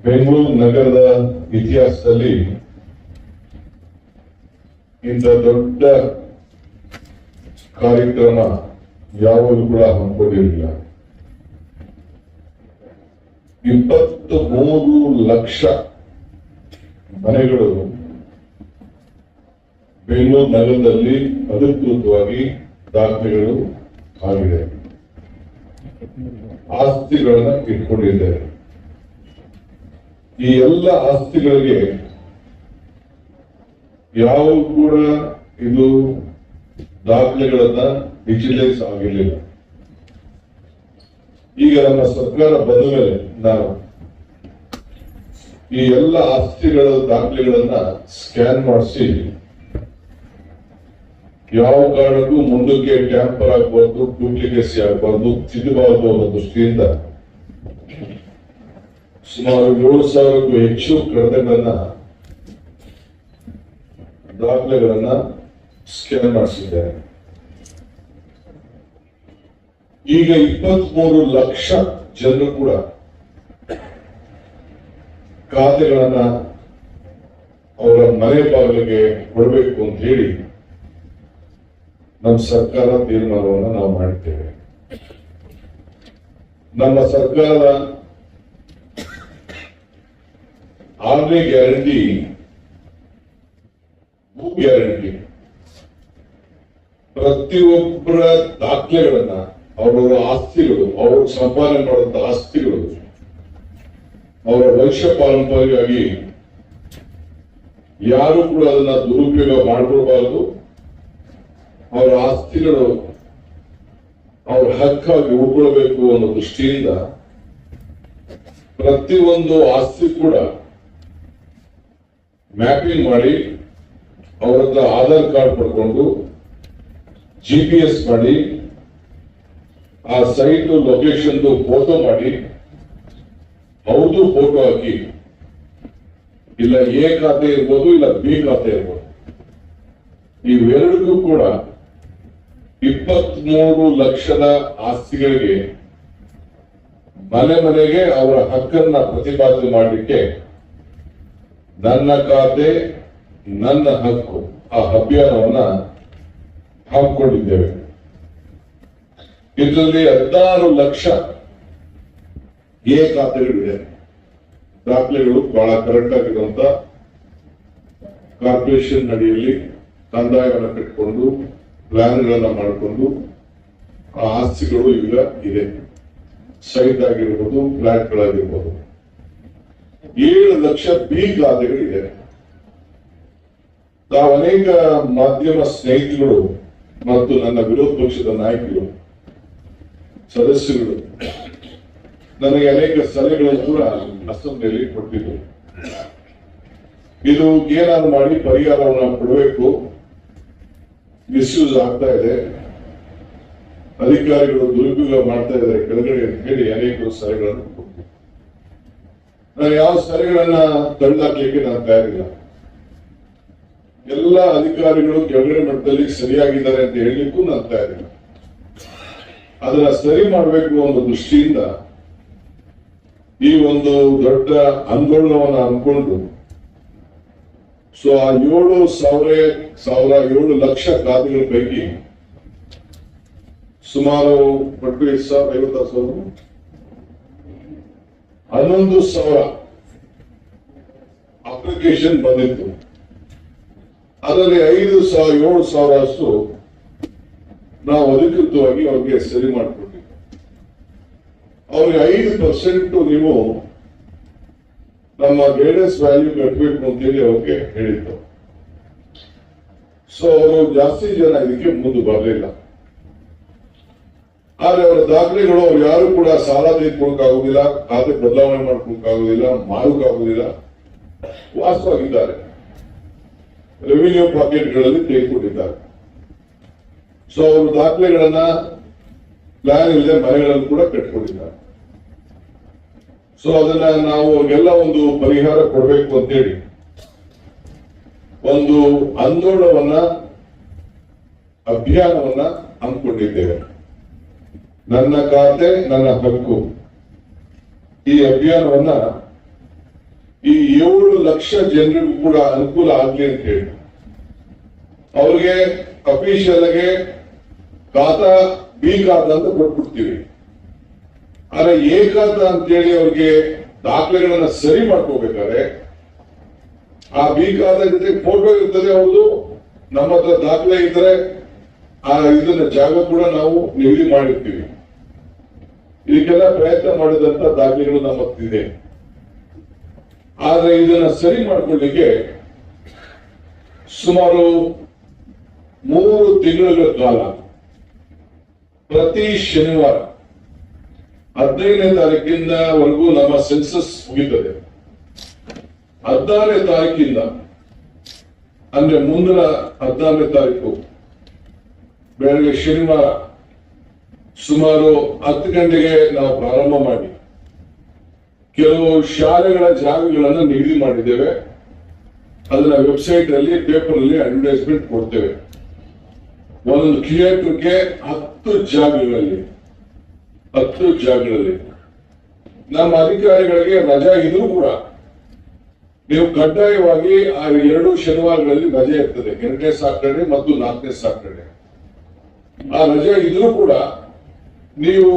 ಬೆಂಗಳೂರು ನಗರದ ಇತಿಹಾಸದಲ್ಲಿ ಇಂಥ ದೊಡ್ಡ ಕಾರ್ಯಕ್ರಮ ಯಾವಾಗಲೂ ಕೂಡ ಹಮ್ಮಿಕೊಂಡಿರಲಿಲ್ಲ. 23 ಲಕ್ಷ ಮನೆಗಳು ಬೆಂಗಳೂರು ನಗರದಲ್ಲಿ ಅಧಿಕೃತವಾಗಿ ದಾಖಲೆಗಳು ಆಗಿದೆ, ಆಸ್ತಿಗಳನ್ನ ಇಟ್ಕೊಂಡಿದ್ದಾರೆ. ಈ ಎಲ್ಲ ಆಸ್ತಿಗಳಿಗೆ ಯಾವ ಕೂಡ ಇದು ದಾಖಲೆಗಳನ್ನ ಡಿಜಿಟಲೈಸ್ ಆಗಿರಲಿಲ್ಲ. ಈಗ ನಮ್ಮ ಸರ್ಕಾರ ಬಂದ ಮೇಲೆ ನಾವು ಈ ಎಲ್ಲ ಆಸ್ತಿಗಳ ದಾಖಲೆಗಳನ್ನ ಸ್ಕ್ಯಾನ್ ಮಾಡಿಸಿ ಯಾವ ಕಾರಣಕ್ಕೂ ಮುಂದಕ್ಕೆ ಟ್ಯಾಂಪರ್ ಆಗಬಾರ್ದು, ಡೂಪ್ಲಿಕೇಸಿ ಆಗಬಾರ್ದು, ತಿದ್ದಬಾರದು ಅನ್ನೋ ದೃಷ್ಟಿಯಿಂದ ಸುಮಾರು 7,000ಕ್ಕೂ ಹೆಚ್ಚು ಕಡತಗಳನ್ನ ದಾಖಲೆಗಳನ್ನ ಸ್ಕ್ಯಾನ್ ಮಾಡಿಸಿದ್ದಾರೆ. ಈಗ 23 ಲಕ್ಷ ಜನರು ಕೂಡ ಖಾತೆಗಳನ್ನ ಅವರ ಮನೆ ಬಾಗಿಲಿಗೆ ಕೊಡಬೇಕು ಅಂತ ಹೇಳಿ ನಮ್ಮ ಸರ್ಕಾರ ತೀರ್ಮಾನವನ್ನು ನಾವು ಮಾಡಿದ್ದೇವೆ. ನಮ್ಮ ಸರ್ಕಾರದ 6ನೇ ಗ್ಯಾರಂಟಿ ಭೂ ಗ್ಯಾರಂಟಿ. ಪ್ರತಿಯೊಬ್ಬರ ದಾಖಲೆಗಳನ್ನ ಅವರವರ ಆಸ್ತಿಗಳು, ಅವರು ಸಂಪಾದನೆ ಮಾಡುವಂತಹ ಆಸ್ತಿಗಳು ಅವರ ವಂಶ ಪಾರಂಪರ್ಯವಾಗಿ ಯಾರು ಕೂಡ ಅದನ್ನ ದುರುಪಯೋಗ ಮಾಡಿಕೊಳ್ಬಾರದು. ಅವರ ಆಸ್ತಿಗಳು ಅವರ ಹಕ್ಕಾಗಿ ಉಳ್ಕೊಳ್ಬೇಕು ಅನ್ನೋ ದೃಷ್ಟಿಯಿಂದ ಪ್ರತಿಯೊಂದು ಆಸ್ತಿ ಕೂಡ ಮ್ಯಾಪಿಂಗ್ ಮಾಡಿ ಅವರತ್ರ ಆಧಾರ್ ಕಾರ್ಡ್ ಪಡ್ಕೊಂಡು GPS ಮಾಡಿ ಆ ಸೈಟ್ ಲೊಕೇಶನ್ ಫೋಟೋ ಮಾಡಿ ಅವ್ರದ್ದು ಫೋಟೋ ಹಾಕಿ, ಇಲ್ಲ A ಖಾತೆ ಇರ್ಬೋದು, ಇಲ್ಲ B ಖಾತೆ ಇರ್ಬೋದು, ಇವೆರಡಿಗೂ ಕೂಡ 23 ಲಕ್ಷದ ಆಸ್ತಿಗಳಿಗೆ ಮನೆ ಮನೆಗೆ ಅವರ ಹಕ್ಕನ್ನ ಪ್ರತಿಪಾದನೆ ಮಾಡಲಿಕ್ಕೆ ನನ್ನ ಖಾತೆ ನನ್ನ ಹಕ್ಕು ಆ ಅಭಿಯಾನವನ್ನ ಹಾಕಿಕೊಂಡಿದ್ದೇವೆ. ಇದರಲ್ಲಿ 16 ಲಕ್ಷ A ಖಾತೆಗಳಿವೆ. ದಾಖಲೆಗಳು ಬಹಳ ಕರೆಕ್ಟ್ ಆಗಿರುವಂತ ಕಾರ್ಪೊರೇಷನ್ ಅಡಿಯಲ್ಲಿ ಕಂದಾಯವನ್ನು ಕಟ್ಟಿಕೊಂಡು ಪ್ಲಾನ್ಗಳನ್ನ ಮಾಡಿಕೊಂಡು ಆ ಆಸ್ತಿಗಳು ಈಗ ಇದೆ. ಸೈಟ್ ಆಗಿರ್ಬೋದು, ಫ್ಲಾಟ್ಗಳಾಗಿರ್ಬೋದು. 7 ಲಕ್ಷ B ಖಾತೆಗಳಿದೆ. ತಾವು ಅನೇಕ ಮಾಧ್ಯಮ ಸ್ನೇಹಿತರು ಮತ್ತು ನನ್ನ ವಿರೋಧ ಪಕ್ಷದ ನಾಯಕರು, ಸದಸ್ಯರು ನನಗೆ ಅನೇಕ ಸಲಹೆಗಳನ್ನು ಕೂಡ ಅಸೆಂಬ್ಲಿಯಲ್ಲಿ ಕೊಟ್ಟಿದ್ದರು. ಇದು ಏನಾದ್ರು ಮಾಡಿ ಪರಿಹಾರವನ್ನು ಕೊಡಬೇಕು, ಮಿಸ್ಯೂಸ್ ಆಗ್ತಾ ಇದೆ, ಅಧಿಕಾರಿಗಳು ದುರುಪಯೋಗ ಮಾಡ್ತಾ ಇದ್ದಾರೆ ಕೆಳಗಡೆ ಅಂತ ಹೇಳಿ ಅನೇಕ ಸಲಹೆಗಳನ್ನು ಕೊಟ್ಟಿದ್ದರು. ನಾನು ಯಾವ ಸಲಹೆಗಳನ್ನ ತಳ್ಳಾಕ್ಲಿಕ್ಕೆ ನಾನು ತಯಾರಿಲ್ಲ. ಎಲ್ಲ ಅಧಿಕಾರಿಗಳು ಕೆಳಗಡೆ ಮಟ್ಟದಲ್ಲಿ ಸರಿಯಾಗಿದ್ದಾರೆ ಅಂತ ಹೇಳಲಿಕ್ಕೂ ನಾನು ತಯಾರಿಲ್ಲ. ಅದನ್ನ ಸರಿ ಮಾಡಬೇಕು ಅನ್ನೋ ದೃಷ್ಟಿಯಿಂದ ಈ ಒಂದು ದೊಡ್ಡ ಆಂದೋಲನವನ್ನು ಹಮ್ಮಿಕೊಂಡು ಆ 7 ಲಕ್ಷ ಖಾತೆಗಳ ಪೈಕಿ ಸುಮಾರು 11,000 ಅಪ್ಲಿಕೇಶನ್ ಬಂದಿತ್ತು. ಅದರಲ್ಲಿ 7,000 ಅಷ್ಟು ನಾವು ಅಧಿಕೃತವಾಗಿ ಅವ್ರಿಗೆ ಸರಿ ಮಾಡಿಕೊಟ್ಟಿದ್ವಿ. ಅವ್ರಿಗೆ 5% ನೀವು ನಮ್ಮ ಗೈಡೆನ್ಸ್ ವ್ಯಾಲ್ಯೂ ಕಟ್ಟಬೇಕು ಅಂತೇಳಿ ಅವ್ರಿಗೆ ಹೇಳಿದ್ದು. ಅವರು ಜಾಸ್ತಿ ಜನ ಇದಕ್ಕೆ ಮುಂದೆ ಬರಲಿಲ್ಲ. ಆದ್ರೆ ಅವರ ದಾಖಲೆಗಳು ಅವ್ರು ಯಾರು ಕೂಡ ಸಾಲ ತೆಗೆದುಕೊಳ್ಳಕ್ಕಾಗುದಿಲ್ಲ, ಖಾತೆ ಬದಲಾವಣೆ ಮಾಡ್ಕೊಳಕ್ಕಾಗುದಿಲ್ಲ, ಮಾಡೋಕ್ಕಾಗುದಿಲ್ಲ, ವಾಸವಾಗಿದ್ದಾರೆ. ರೆವಿನ್ಯೂ ಪಾಕೆಟ್ಗಳಲ್ಲಿ ತೆಗೆದುಕೊಂಡಿದ್ದಾರೆ. ಅವರು ದಾಖಲೆಗಳನ್ನ ಪ್ಲಾನ್ ಇಲ್ಲದೆ ಮನೆಗಳನ್ನು ಕೂಡ ಕಟ್ಕೊಂಡಿದ್ದಾರೆ. ಅದನ್ನ ನಾವು ಅವ್ರಿಗೆಲ್ಲ ಒಂದು ಪರಿಹಾರ ಕೊಡಬೇಕು ಅಂತೇಳಿ ಒಂದು ಆಂದೋಲನವನ್ನ, ಅಭಿಯಾನವನ್ನ ಹಮ್ಮಿಕೊಂಡಿದ್ದೇವೆ. ನನ್ನ ಖಾತೆ ನನ್ನ ಹಕ್ಕು ಈ ಅಭಿಯಾನವನ್ನ ಈ 7 ಲಕ್ಷ ಜನರಿಗೂ ಕೂಡ ಅನುಕೂಲ ಆಗ್ಲಿ ಅಂತ ಹೇಳಿ ಅವ್ರಿಗೆ ಅಫಿಷಿಯಲ್ ಆಗಿ ಖಾತಾ ಬಿ ಖಾತಾ ಅಂತ ಕೊಟ್ಬಿಡ್ತೀವಿ. ಆದ್ರೆ ಎ ಖಾತಾ ಅಂತೇಳಿ ಅವ್ರಿಗೆ ದಾಖಲೆಗಳನ್ನ ಸರಿ ಮಾಡ್ಕೋಬೇಕಾದ್ರೆ ಆ ಬಿ ಖಾತಾ ಜೊತೆ ಫೋಟೋ ಇರ್ತದೆ, ಅವ್ರದ್ದು ನಮ್ಮ ಹತ್ರ ದಾಖಲೆ ಇದ್ರೆ ಇದನ್ನ ಜಾಗ ಕೂಡ ನಾವು ನಿಗದಿ ಮಾಡಿರ್ತೀವಿ. ಇದಕ್ಕೆಲ್ಲ ಪ್ರಯತ್ನ ಮಾಡಿದಂತ ದಾಖಲೆಗಳು ನಮ್ಮ ಹತ್ರ ಇದೆ. ಆದ್ರೆ ಇದನ್ನ ಸರಿ ಮಾಡ್ಕೊಳ್ಳಿಕ್ಕೆ ಸುಮಾರು 3 ತಿಂಗಳ ಕಾಲ ಪ್ರತಿ ಶನಿವಾರ 15ನೇ ತಾರೀಕಿಂದ ವರೆಗೂ ನಮ್ಮ ಸೆನ್ಸಸ್ ಮುಗಿತದೆ. 16ನೇ ತಾರೀಕಿಂದ ಅಂದ್ರೆ ಮುಂದಿನ 16ನೇ ತಾರೀಕು ಬೆಳಗ್ಗೆ ಶನಿವಾರ ಸುಮಾರು 10 ಗಂಟೆಗೆ ನಾವು ಪ್ರಾರಂಭ ಮಾಡಿ ಕೆಲವು ಶಾಲೆಗಳ ಜಾಗಗಳನ್ನು ನಿಗದಿ ಮಾಡಿದ್ದೇವೆ. ಅದನ್ನ ವೆಬ್ಸೈಟ್ ಅಲ್ಲಿ ಪೇಪರ್ ಅಲ್ಲಿ ಅಡ್ವರ್ಟೈಸ್ಮೆಂಟ್ ಕೊಡ್ತೇವೆ. ಒಂದೊಂದು ಕಿಲೋಮೀಟರ್ಗೆ 10 ಜಾಗಗಳಲ್ಲಿ ನಮ್ಮ ಅಧಿಕಾರಿಗಳಿಗೆ ರಜಾ ಇದ್ರೂ ಕೂಡ ನೀವು ಕಡ್ಡಾಯವಾಗಿ ಆ 2 ಶನಿವಾರಗಳಲ್ಲಿ ರಜೆ ಇರ್ತದೆ, 2ನೇ ಸಾಟರ್ಡೆ ಮತ್ತು 4ನೇ ಸಾಟರ್ಡೆ. ಆ ರಜೆ ಇದ್ರೂ ಕೂಡ ನೀವು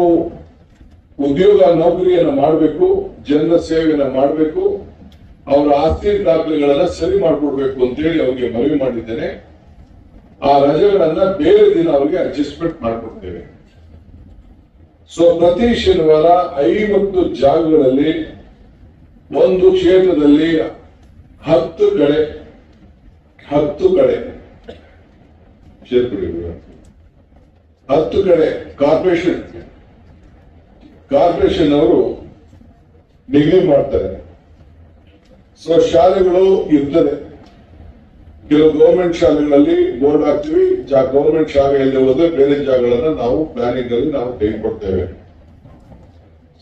ಉದ್ಯೋಗ ನೌಕರಿಯನ್ನ ಮಾಡಬೇಕು, ಜನರ ಸೇವೆಯನ್ನ ಮಾಡಬೇಕು, ಅವರ ಆಸ್ತಿ ದಾಖಲೆಗಳನ್ನ ಸರಿ ಮಾಡಿಕೊಡ್ಬೇಕು ಅಂತೇಳಿ ಅವ್ರಿಗೆ ಮನವಿ ಮಾಡಿದ್ದೇನೆ. ಆ ರಜೆಗಳನ್ನ ಬೇರೆ ದಿನ ಅವ್ರಿಗೆ ಅಡ್ಜಸ್ಟ್ಮೆಂಟ್ ಮಾಡಿಕೊಡ್ತೇವೆ. ಸೊ ಪ್ರತಿ ಶನಿವಾರ 50 ಜಾಗಗಳಲ್ಲಿ ಒಂದು ಕ್ಷೇತ್ರದಲ್ಲಿ 10 ಕಡೆ ಸೇರ್ಪಡೆ 10 ಕಡೆ ಕಾರ್ಪೊರೇಷನ್ ಅವರು ನಿಗದಿ ಮಾಡ್ತಾರೆ. ಸೊ ಶಾಲೆಗಳು ಇರ್ತದೆ, ಕೆಲವು ಗವರ್ಮೆಂಟ್ ಶಾಲೆಗಳಲ್ಲಿ ಬೋರ್ಡ್ ಹಾಕ್ತಿವಿ. ಗವರ್ಮೆಂಟ್ ಶಾಲೆಯಲ್ಲಿ ಹೋದ್ರೆ ಬೇರೆ ಜಾಗಗಳನ್ನ ನಾವು ಪ್ಲಾನಿಂಗ್ ಅಲ್ಲಿ ನಾವು ತೆಗೆದುಕೊಡ್ತೇವೆ.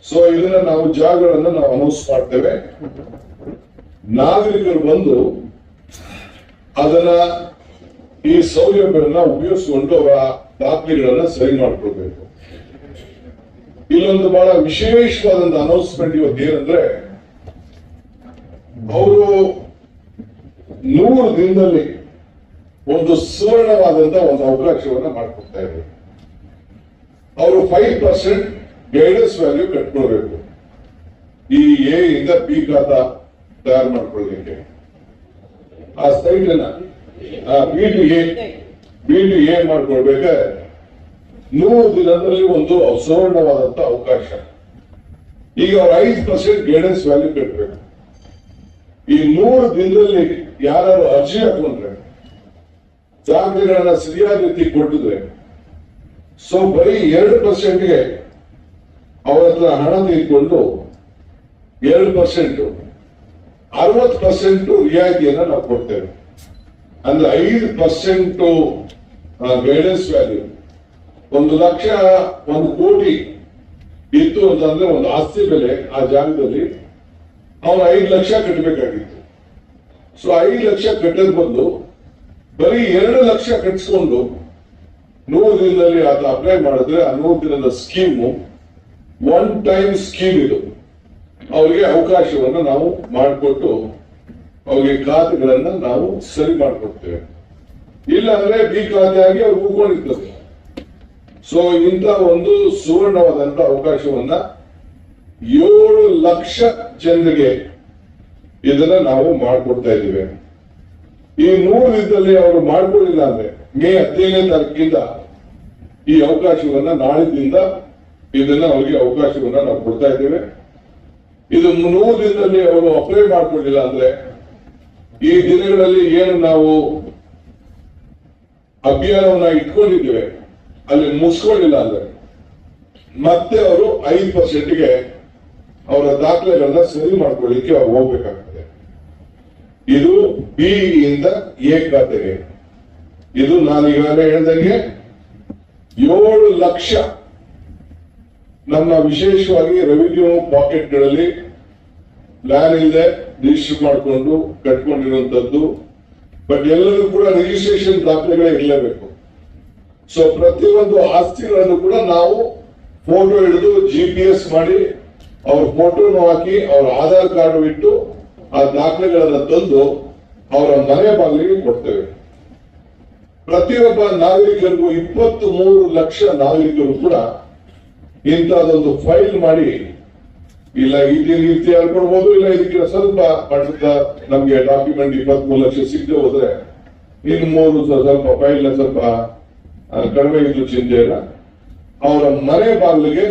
ಸೊ ಇದನ್ನ ನಾವು ಜಾಗಗಳನ್ನ ನಾವು ಅನೌನ್ಸ್ ಮಾಡ್ತೇವೆ. ನಾಗರಿಕರು ಬಂದು ಅದನ್ನ ಈ ಸೌಲಭ್ಯವನ್ನ ಉಪಯೋಗಿಸಿಕೊಂಡು ಅವರ ದಾಖಲೆಗಳನ್ನ ಸರಿ ಮಾಡ್ಕೊಳ್ಬೇಕು. ಇಲ್ಲೊಂದು ಬಹಳ ವಿಶೇಷವಾದಂತ ಅನೌನ್ಸ್ಮೆಂಟ್ ಇವತ್ತು ಏನಂದ್ರೆ, ಅವರು 100 ದಿನದಲ್ಲಿ ಒಂದು ಸುವರ್ಣವಾದಂತ ಒಂದು ಅವಕಾಶವನ್ನ ಮಾಡ್ಕೊಡ್ತಾ ಇದ್ದಾರೆ. ಅವರು 5% ಗೈಡೆನ್ಸ್ ವ್ಯಾಲ್ಯೂ ಕಟ್ಕೊಳ್ಬೇಕು ಈ ಎ ಇಂದ ಬಿ ಖಾತಾ ತಯಾರು ಮಾಡ್ಕೊಳ್ಳಲಿಕ್ಕೆ. ಆ ಸೈಟ್ ಅನ್ನ ಬಿ ಟು ಎ ಮಾಡ್ಕೊಳ್ಬೇಕಾದ್ರೆ 100 ದಿನದಲ್ಲಿ ಒಂದು ಸುವರ್ಣವಾದಂತ ಅವಕಾಶ. ಈಗ ಅವ್ರು 5% ಗೈಡೆನ್ಸ್ ವ್ಯಾಲ್ಯೂ ಕಟ್ಟಬೇಕು. ಈ 100 ದಿನದಲ್ಲಿ ಯಾರು ಅರ್ಜಿ ಹಾಕೊಂಡ್ರೆ, ದಾಖಲೆಗಳನ್ನ ಸರಿಯಾದ ರೀತಿ ಕೊಟ್ಟಿದ್ರೆ, ಸೊ ಬರೀ 2%ಗೆ ಅವರ ಹತ್ರ ಹಣ ತೆಗೆದುಕೊಂಡು 2% 60% ರಿಯಾಯಿತಿಯನ್ನ ನಾವು ಕೊಡ್ತೇವೆ. ಅಂದ್ರೆ 5% ಗೈಡೆನ್ಸ್ ವ್ಯಾಲ್ಯೂ 1 ಲಕ್ಷ 1 ಕೋಟಿ ಇತ್ತು ಅಂತಂದ್ರೆ ಒಂದು ಆಸ್ತಿ ಬೆಲೆ ಆ ಜಾಗದಲ್ಲಿ ಅವನು 5 ಲಕ್ಷ ಕಟ್ಟಬೇಕಾಗಿತ್ತು. ಸೊ 5 ಲಕ್ಷ ಕಟ್ಟದ ಬದಲು ಬರೀ 2 ಲಕ್ಷ ಕಟ್ಟಿಸ್ಕೊಂಡು 100 ದಿನದಲ್ಲಿ ಆತ ಅಪ್ಲೈ ಮಾಡಿದ್ರೆ ಆ 100 ದಿನದ ಸ್ಕೀಮು ಒನ್ ಟೈಮ್ ಸ್ಕೀಮ್ ಇದು. ಅವರಿಗೆ ಅವಕಾಶವನ್ನು ನಾವು ಮಾಡಿಕೊಟ್ಟು ಅವರಿಗೆ ಖಾತೆಗಳನ್ನ ನಾವು ಸರಿ ಮಾಡಿಕೊಡ್ತೇವೆ. ಇಲ್ಲ ಅಂದ್ರೆ ಬಿ ಖಾತೆಯಾಗಿ ಅವ್ರು ಉಳ್ಕೊಂಡಿರ್ತದೆ. ಸೊ ಇಂಥ ಒಂದು ಸುವರ್ಣವಾದಂತ ಅವಕಾಶವನ್ನ 7 ಲಕ್ಷ ಜನರಿಗೆ ಇದನ್ನ ನಾವು ಮಾಡಿಕೊಡ್ತಾ ಇದ್ದೀವಿ. ಈ 100 ದಿನದಲ್ಲಿ ಅವರು ಮಾಡ್ಕೊಳ್ಳಿಲ್ಲ ಅಂದ್ರೆ ಮೇ 15ನೇ ತಾರೀಕಿಂದ ಈ ಅವಕಾಶವನ್ನ ನಾಳಿದ್ದಿಂದ ಇದನ್ನ ಅವರಿಗೆ ಅವಕಾಶವನ್ನ ನಾವು ಕೊಡ್ತಾ ಇದ್ದೇವೆ. ಇದು 100 ದಿನದಲ್ಲಿ ಅವರು ಅಪ್ಲೈ ಮಾಡ್ಕೊಳ್ಳಿಲ್ಲ ಅಂದ್ರೆ ಈ ದಿನಗಳಲ್ಲಿ ಏನು ನಾವು ಅಭಿಯಾನವನ್ನ ಇಟ್ಕೊಂಡಿದ್ದೇವೆ ಅಲ್ಲಿ ಮುಗಿಸ್ಕೊಳ್ಳಿಲ್ಲ ಅಂದ್ರೆ ಮತ್ತೆ ಅವರು 5%ಗೆ ಅವರ ದಾಖಲೆಗಳನ್ನ ಸರಿ ಮಾಡ್ಕೊಳ್ಳಿಕ್ಕೆ ಅವ್ರು ಹೋಗ್ಬೇಕಾಗ್ತದೆ. ಇದು ಬಿ ಇಂದ ಎ ಖಾತೆಗೆ. ಇದು ನಾನು ಈಗಾಗಲೇ ಹೇಳ್ದಂಗೆ 7 ಲಕ್ಷ ನಮ್ಮ ವಿಶೇಷವಾಗಿ ರೆವಿನ್ಯೂ ಪಾಕೆಟ್ಗಳಲ್ಲಿ ಪ್ಲಾನ್ ಇಲ್ಲದೆ ರಿಜಿಸ್ಟರ್ ಮಾಡಿಕೊಂಡು ಕಟ್ಕೊಂಡಿರುವಂತದ್ದು. ಬಟ್ ಎಲ್ಲರೂ ಕೂಡ ರಿಜಿಸ್ಟ್ರೇಷನ್ ದಾಖಲೆಗಳೇ ಇರಲೇಬೇಕು. ಸೊ ಪ್ರತಿಯೊಂದು ಆಸ್ತಿಗಳನ್ನು ಕೂಡ ನಾವು ಫೋಟೋ ಹಿಡಿದು GPS ಮಾಡಿ ಅವ್ರ ಫೋಟೋನು ಹಾಕಿ ಅವ್ರ ಆಧಾರ್ ಕಾರ್ಡ್ ಇಟ್ಟು ಆ ದಾಖಲೆಗಳನ್ನು ತಂದು ಅವರ ಮನೆ ಬಾಗಿಲಿಗೆ ಕೊಡ್ತೇವೆ. ಪ್ರತಿಯೊಬ್ಬ ನಾಗರಿಕರಿಗೂ 23 ಲಕ್ಷ ನಾಗರಿಕರು ಕೂಡ ಇಂಥದೊಂದು ಫೈಲ್ ಮಾಡಿ, ಇಲ್ಲ ಈ ರೀತಿ ಹೇಳ್ಕೊಡ್ಬೋದು, ಇಲ್ಲ ಇದಕ್ಕೆ ಸ್ವಲ್ಪ ಮಟ್ಟದ ನಮ್ಗೆ ಡಾಕ್ಯುಮೆಂಟ್ 23 ಲಕ್ಷ ಸಿಗದೆ ಹೋದ್ರೆ ಇನ್ನು 3 ಸ್ವಲ್ಪ ಫೈಲ್ ಸ್ವಲ್ಪ ಕಡಿಮೆ ಇದ್ದು ಚಿಂತೆ ಇಲ್ಲ. ಅವರ ಮನೆ ಬಾಗಿಲಿಗೆ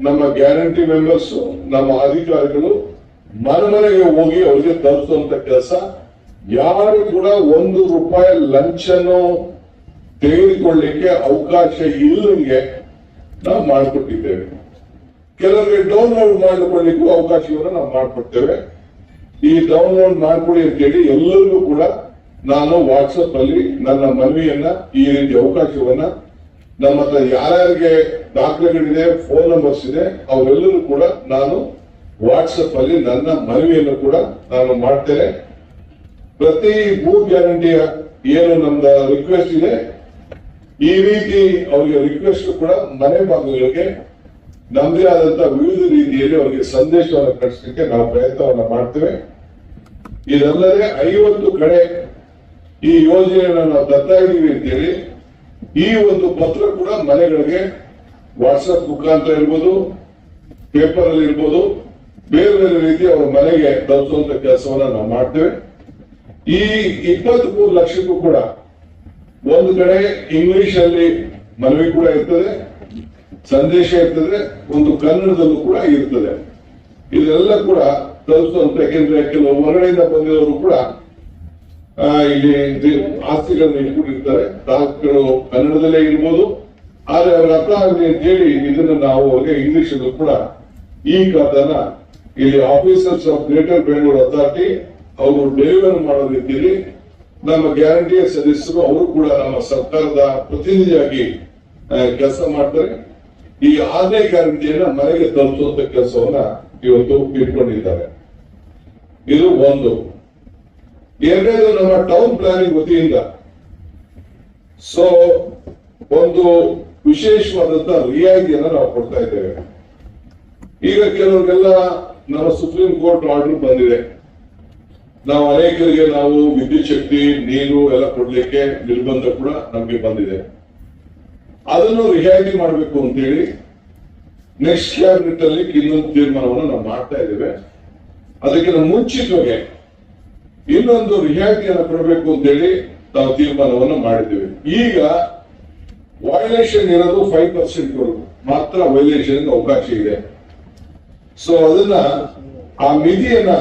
ನಮ್ಮ ಗ್ಯಾರಂಟಿ ಮೆಂಬರ್ಸ್, ನಮ್ಮ ಅಧಿಕಾರಿಗಳು ಮನೆಗೆ ಹೋಗಿ ಅವರಿಗೆ ತಲುಪಿಸುವಂತ ಕೆಲಸ, ಯಾರು ಕೂಡ 1 ರೂಪಾಯಿ ಲಂಚನ್ನು ತೆಗೆದುಕೊಳ್ಳಿಕ್ಕೆ ಅವಕಾಶ ಇಲ್ಲದಂಗೆ ನಾವು ಮಾಡಿಕೊಟ್ಟಿದ್ದೇವೆ. ಕೆಲವರಿಗೆ ಡೌನ್ಲೋಡ್ ಮಾಡಿಕೊಳ್ಳಿಕ್ಕೂ ಅವಕಾಶವನ್ನು ನಾವು ಮಾಡಿಕೊಡ್ತೇವೆ. ಈ ಡೌನ್ಲೋಡ್ ಮಾಡ್ಕೊಳ್ಳಿ ಅಂತೇಳಿ ಎಲ್ಲರಿಗೂ ಕೂಡ ನಾನು ವಾಟ್ಸಪ್ ಅಲ್ಲಿ ನನ್ನ ಮನವಿಯನ್ನ, ಈ ರೀತಿ ಅವಕಾಶವನ್ನ ನಮ್ಮ ಹತ್ರ ಯಾರ್ಯಾರಿಗೆ ದಾಖಲೆಗಳಿದೆ, ಫೋನ್ ನಂಬರ್ಸ್ ಇದೆ, ಅವರೆಲ್ಲರೂ ಕೂಡ ನಾನು ವಾಟ್ಸಪ್ ಅಲ್ಲಿ ನನ್ನ ಮನವಿಯನ್ನು ಕೂಡ ನಾನು ಮಾಡ್ತೇನೆ. ಪ್ರತಿ ಭೂ ಗ್ಯಾರಂಟಿಯ ಏನು ನಮ್ದು ರಿಕ್ವೆಸ್ಟ್ ಇದೆ, ಈ ರೀತಿ ಅವರಿಗೆ ರಿಕ್ವೆಸ್ಟ್ ಕೂಡ ಮನೆ ಬಾಗಿಲಿಗೆ ನಮ್ಮದೇ ಆದಂತಹ ವಿವಿಧ ರೀತಿಯಲ್ಲಿ ಅವರಿಗೆ ಸಂದೇಶವನ್ನು ಕಳಿಸಲಿಕ್ಕೆ ನಾವು ಪ್ರಯತ್ನವನ್ನ ಮಾಡ್ತೇವೆ. ಇದಲ್ಲದೆ 50 ಕಡೆ ಈ ಯೋಜನೆಯನ್ನು ನಾವು ತರ್ತಾ ಇದೀವಿ ಅಂತೇಳಿ ಈ ಒಂದು ಪತ್ರ ಕೂಡ ಮನೆಗಳಿಗೆ ವಾಟ್ಸಪ್ ಮುಖಾಂತರ ಇರ್ಬೋದು, ಪೇಪರ್ ಅಲ್ಲಿ ಇರ್ಬೋದು, ಬೇರೆ ಬೇರೆ ರೀತಿ ಅವರ ಮನೆಗೆ ತಲುಪಿಸುವಂತ ಕೆಲಸವನ್ನ ನಾವು ಮಾಡ್ತೇವೆ. ಈ 23 ಲಕ್ಷಕ್ಕೂ ಕೂಡ ಒಂದು ಕಡೆ ಇಂಗ್ಲಿಷ್ ಅಲ್ಲಿ ಮನವಿ ಕೂಡ ಇರ್ತದೆ, ಸಂದೇಶ ಇರ್ತದೆ, ಒಂದು ಕನ್ನಡದಲ್ಲೂ ಕೂಡ ಇರ್ತದೆ. ಇದೆಲ್ಲ ಕೂಡ ತಲುಪಿಸುವಂತ, ಯಾಕೆಂದ್ರೆ ಕೆಲವು ಹೊರಗಡೆಯಿಂದ ಬಂದಿರೋರು ಕೂಡ ಇಲ್ಲಿ ಆಸ್ತಿಗಳನ್ನ ಇಟ್ಕೊಂಡಿರ್ತಾರೆ. ದಾಖಲೆಗಳು ಕನ್ನಡದಲ್ಲೇ ಇರ್ಬೋದು, ಆದ್ರೆ ಅವ್ರ ಅರ್ಥ ಆಗಲಿ ಅಂತ ಹೇಳಿ ಇದನ್ನ ನಾವು ಅವ್ರಿಗೆ ಇಂಗ್ಲಿಷ್ ಅಲ್ಲೂ ಕೂಡ ಈ ಖಾತಾನ ಇಲ್ಲಿ officers of greater Bengaluru authority ಅವರು ಡೆಲಿವರ್ ಮಾಡೋ ರೀತಿಯಲ್ಲಿ ನಮ್ಮ ಗ್ಯಾರಂಟಿಯ ಸದಸ್ಯರು ಅವರು ಕೂಡ ನಮ್ಮ ಸರ್ಕಾರದ ಪ್ರತಿನಿಧಿಯಾಗಿ ಕೆಲಸ ಮಾಡ್ತಾರೆ. ಈ 6ನೇ ಗ್ಯಾರಂಟಿಯನ್ನ ಮನೆಗೆ ತಲುಪಿಸುವಂತ ಕೆಲಸವನ್ನ ಇವತ್ತು ಇಟ್ಕೊಂಡಿದ್ದಾರೆ. ಇದು ಒಂದು. ಎರಡನೇದು, ನಮ್ಮ ಟೌನ್ ಪ್ಲಾನಿಂಗ್ ವತಿಯಿಂದ ಒಂದು ವಿಶೇಷವಾದಂತಹ ರಿಯಾಯಿತಿಯನ್ನು ನಾವು ಕೊಡ್ತಾ ಇದ್ದೇವೆ. ಈಗ ಕೆಲವರಿಗೆಲ್ಲ ನಮ್ಮ ಸುಪ್ರೀಂ ಕೋರ್ಟ್ ಆರ್ಡರ್ ಬಂದಿದೆ. ನಾವು ಅನೇಕರಿಗೆ ನಾವು ವಿದ್ಯುತ್ ಶಕ್ತಿ, ನೀರು ಎಲ್ಲ ಕೊಡ್ಲಿಕ್ಕೆ ನಿರ್ಬಂಧ ಕೂಡ ನಮಗೆ ಬಂದಿದೆ. ಅದನ್ನು ರಿಯಾಯಿತಿ ಮಾಡಬೇಕು ಅಂತೇಳಿ ನೆಕ್ಸ್ಟ್ ಕ್ಯಾಬಿನೆಟ್ ಅಲ್ಲಿ ಇನ್ನೊಂದು ತೀರ್ಮಾನವನ್ನು ನಾವು ಮಾಡ್ತಾ ಇದ್ದೇವೆ. ಅದಕ್ಕೆ ಮುಂಚಿತವಾಗಿ ಇನ್ನೊಂದು ರಿಯಾಯಿತಿಯನ್ನು ಕೊಡಬೇಕು ಅಂತೇಳಿ ನಾವು ತೀರ್ಮಾನವನ್ನು ಮಾಡಿದ್ದೇವೆ. ಈಗ ವೈಲೇಷನ್ ಇರೋದು 5% ವರೆಗೂ ಮಾತ್ರ ವೈಲೇಷನ್ ಅವಕಾಶ ಇದೆ. ಅದನ್ನ ಆ ಮಿತಿಯನ್ನ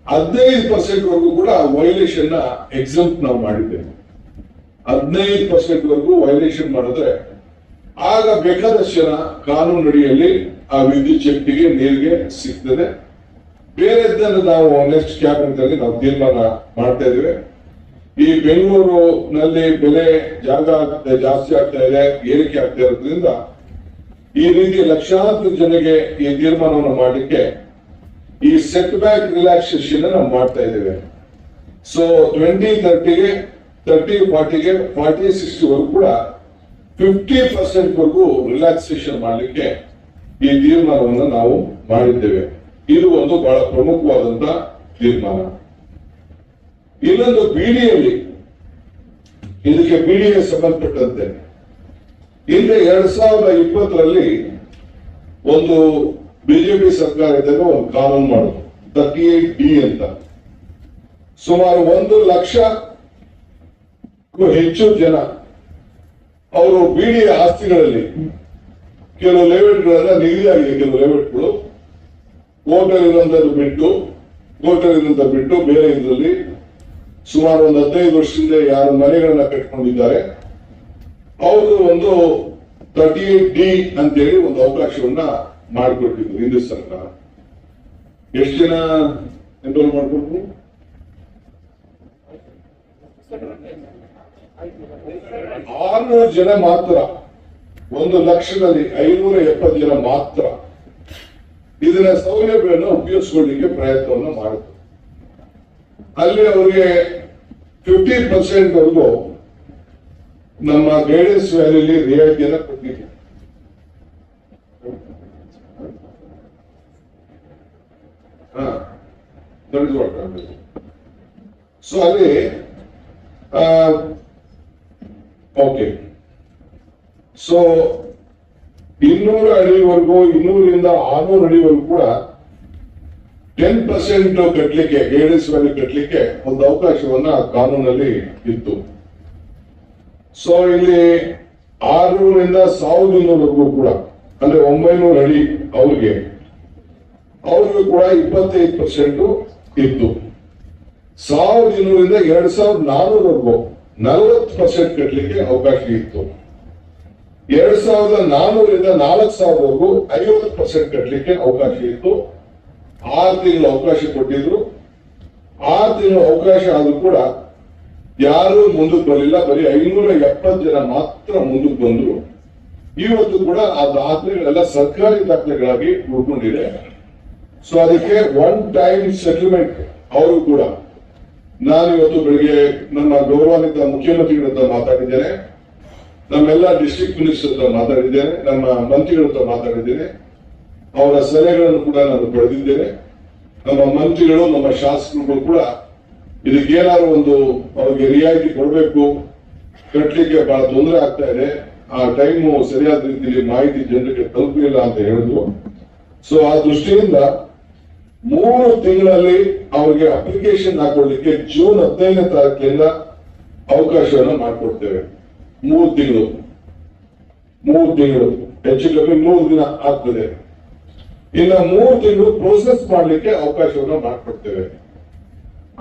15% ವರೆಗೂ ಕೂಡ ವೈಲೇಷನ್ ಎಕ್ಸಂಪ್ಟ್ ನಾವು ಮಾಡಿದ್ದೇವೆ. 15% ವರೆಗೂ ವೈಲೇಷನ್ ಮಾಡಿದ್ರೆ ಆಗ ಬೇಕಾದಷ್ಟು ಜನ ಕಾನೂನಡಿಯಲ್ಲಿ ಆ ವಿದ್ಯುತ್ ಶಕ್ತಿಗೆ, ನೀರಿಗೆ ಸಿಗ್ತದೆ. ಬೇರೆದ್ದನ್ನು ನಾವು ನೆಕ್ಸ್ಟ್ ಕ್ಯಾಬಿನೆಟ್ ಅಲ್ಲಿ ನಾವು ತೀರ್ಮಾನ ಮಾಡ್ತಾ ಇದ್ದೇವೆ. ಈ ಬೆಂಗಳೂರಿನಲ್ಲಿ ಬೆಲೆ ಜಾಸ್ತಿ ಆಗ್ತಾ ಇದೆ, ಏರಿಕೆ ಆಗ್ತಾ ಇರೋದ್ರಿಂದ ಈ ರೀತಿ ಲಕ್ಷಾಂತರ ಜನಗೆ ಈ ತೀರ್ಮಾನವನ್ನು ಮಾಡಲಿಕ್ಕೆ ಈ ಸೆಟ್ ಬ್ಯಾಕ್ ರಿಲ್ಯಾಕ್ಸೇಷನ್ ನಾವು ಮಾಡ್ತಾ ಇದ್ದೇವೆ. 2030ಗೆ 30-40ಗೆ 40-60 ವರೆಗೂ ಕೂಡ 50% ವರೆಗೂ ರಿಲ್ಯಾಕ್ಸೇಷನ್ ಮಾಡಲಿಕ್ಕೆ ಈ ತೀರ್ಮಾನವನ್ನು ನಾವು ಮಾಡಿದ್ದೇವೆ. ಇದು ಒಂದು ಬಹಳ ಪ್ರಮುಖವಾದಂತಹ ತೀರ್ಮಾನ. ಇನ್ನೊಂದು ಬಿಡಿಯಲ್ಲಿ, ಇದಕ್ಕೆ ಬಿಡಿಗೆ ಸಂಬಂಧಪಟ್ಟಂತೆ ಹಿಂದೆ 2020ರಲ್ಲಿ ಒಂದು ಬಿಜೆಪಿ ಸರ್ಕಾರ ಇದ್ದಾಗ ಒಂದು ಕಾನೂನು ಮಾಡೋದು 38D ಅಂತ. ಸುಮಾರು 1 ಲಕ್ಷಕ್ಕೂ ಹೆಚ್ಚು ಜನ ಅವರು ಬಿಡಿ ಆಸ್ತಿಗಳಲ್ಲಿ ಕೆಲವು ಲೇಔಟ್ಗಳನ್ನ ನಿಗದಿಯಾಗಿದೆ. ಕೆಲವು ಲೇಔಟ್ಗಳು ಕೋರ್ಟಲ್ ಇರುವಂತದ್ದು ಬಿಟ್ಟು ಬೇರೆ ಇದರಲ್ಲಿ ಸುಮಾರು ಒಂದು 15 ವರ್ಷದಿಂದ ಯಾರು ಮನೆಗಳನ್ನ ಕಟ್ಕೊಂಡಿದ್ದಾರೆ ಅವರು ಒಂದು 38D ಅಂತೇಳಿ ಒಂದು ಅವಕಾಶವನ್ನ ಮಾಡಿಕೊಟ್ಟಿದ್ರು ಹಿಂದೂ ಸರ್ಕಾರ. ಎಷ್ಟು ಜನ ಎನ್ರೋಲ್ ಮಾಡ್ಕೊಟ್ರು? 600 ಜನ ಮಾತ್ರ. 1 ಲಕ್ಷದಲ್ಲಿ 570 ಜನ ಮಾತ್ರ ಇದನ್ನ ಸೌಲಭ್ಯವನ್ನು ಉಪಯೋಗಿಸಿಕೊಳ್ಳಿಕ್ಕೆ ಪ್ರಯತ್ನವನ್ನು ಮಾಡಿದ್ರು. ಅಲ್ಲಿ ಅವರಿಗೆ 50% ವರೆಗೂ ನಮ್ಮ ಗೈಡೆನ್ಸ್ ವ್ಯಾಲಿಯಲ್ಲಿ ರಿಯಾಯಿತಿಯನ್ನು ಕೊಟ್ಟಿದ್ದೀವಿ. ನಡೆದುಕೊಳ್ಬೇಕು. ಸೊ ಅಲ್ಲಿ ಓಕೆ, ಸೊ 200 ಅಡಿವರೆಗೂ 200ರಿಂದ 600 ಅಡಿವರೆಗೂ ಕೂಡ 10% ಕಟ್ಟಲಿಕ್ಕೆ ಗೈಡೆನ್ಸ್ ವ್ಯಾಲ್ಯೂ ಕಟ್ಟಲಿಕ್ಕೆ ಒಂದು ಅವಕಾಶವನ್ನ ಕಾನೂನಲ್ಲಿ ಇತ್ತು. ಸೊ ಇಲ್ಲಿ 600ರಿಂದ 1200ವರೆಗೂ ಕೂಡ ಅಂದ್ರೆ 900 ಅಡಿ ಅವ್ರಿಗೂ ಕೂಡ 25% ಇತ್ತು. 1200ರಿಂದ 2400ವರೆಗೂ 40% ಕಟ್ಟಲಿಕ್ಕೆ ಅವಕಾಶ ಇತ್ತು. 2400ರಿಂದ 4000ವರೆಗೂ 50% ಕಟ್ಟಲಿಕ್ಕೆ ಅವಕಾಶ ಇತ್ತು. 6 ತಿಂಗಳ ಅವಕಾಶ ಕೊಟ್ಟಿದ್ರು. 6 ತಿಂಗಳ ಅವಕಾಶ ಆದ್ರೂ ಕೂಡ ಯಾರು ಮುಂದಕ್ಕೆ ಬರಲಿಲ್ಲ. ಬರೀ 570 ಜನ ಮಾತ್ರ ಮುಂದಕ್ಕೆ ಬಂದ್ರು. ಇವತ್ತು ಕೂಡ ಆ ದಾಖಲೆಗಳೆಲ್ಲ ಸರ್ಕಾರಿ ದಾಖಲೆಗಳಾಗಿ ಉಳ್ಕೊಂಡಿದೆ. ಸೊ ಅದಕ್ಕೆ ಒನ್ ಟೈಮ್ ಸೆಟಲ್ಮೆಂಟ್ ಅವರು ಕೂಡ ನಾನು ಇವತ್ತು ಬೆಳಿಗ್ಗೆ ನನ್ನ ಗೌರವಾನ್ವಿತ ಮುಖ್ಯಮಂತ್ರಿಗಳ ಹತ್ರ ಮಾತಾಡಿದ್ದೇನೆ, ನಮ್ಮೆಲ್ಲ ಡಿಸ್ಟ್ರಿಕ್ಟ್ ಮಿನಿಸ್ಟರ್ ಹತ್ರ ಮಾತಾಡಿದ್ದೇನೆ, ನಮ್ಮ ಮಂತ್ರಿಗಳ ಹತ್ರ ಮಾತಾಡಿದ್ದೇನೆ. ಅವರ ಸಲಹೆಗಳನ್ನು ಕೂಡ ನಾನು ಪಡೆದಿದ್ದೇನೆ. ನಮ್ಮ ಮಂತ್ರಿಗಳು ನಮ್ಮ ಶಾಸಕರುಗಳು ಕೂಡ ಇದಕ್ಕೇನಾದ್ರು ಒಂದು ಅವ್ರಿಗೆ ರಿಯಾಯಿತಿ ಕೊಡಬೇಕು, ಕಟ್ಟಲಿಕ್ಕೆ ಬಹಳ ತೊಂದರೆ ಆಗ್ತಾ ಇದೆ, ಆ ಟೈಮು ಸರಿಯಾದ ರೀತಿಯಲ್ಲಿ ಮಾಹಿತಿ ಜನರಿಗೆ ತಲುಪಲಿಲ್ಲ ಅಂತ ಹೇಳಿದ್ರು. ಸೊ ಆ ದೃಷ್ಟಿಯಿಂದ 3 ತಿಂಗಳಲ್ಲಿ ಅವರಿಗೆ ಅಪ್ಲಿಕೇಶನ್ ಹಾಕೊಳ್ಳಿಕ್ಕೆ ಜೂನ್ 15ನೇ ತಾರೀಕಿನಿಂದ ಅವಕಾಶವನ್ನು ಮಾಡಿಕೊಡ್ತೇವೆ. 3 ತಿಂಗಳು ಹೆಚ್ಚು ಕಮ್ಮಿ 3 ದಿನ ಆಗ್ತದೆ. ಇನ್ನ 3 ತಿಂಗಳು ಪ್ರೋಸೆಸ್ ಮಾಡಲಿಕ್ಕೆ ಅವಕಾಶವನ್ನು ಮಾಡಿಕೊಡ್ತೇವೆ.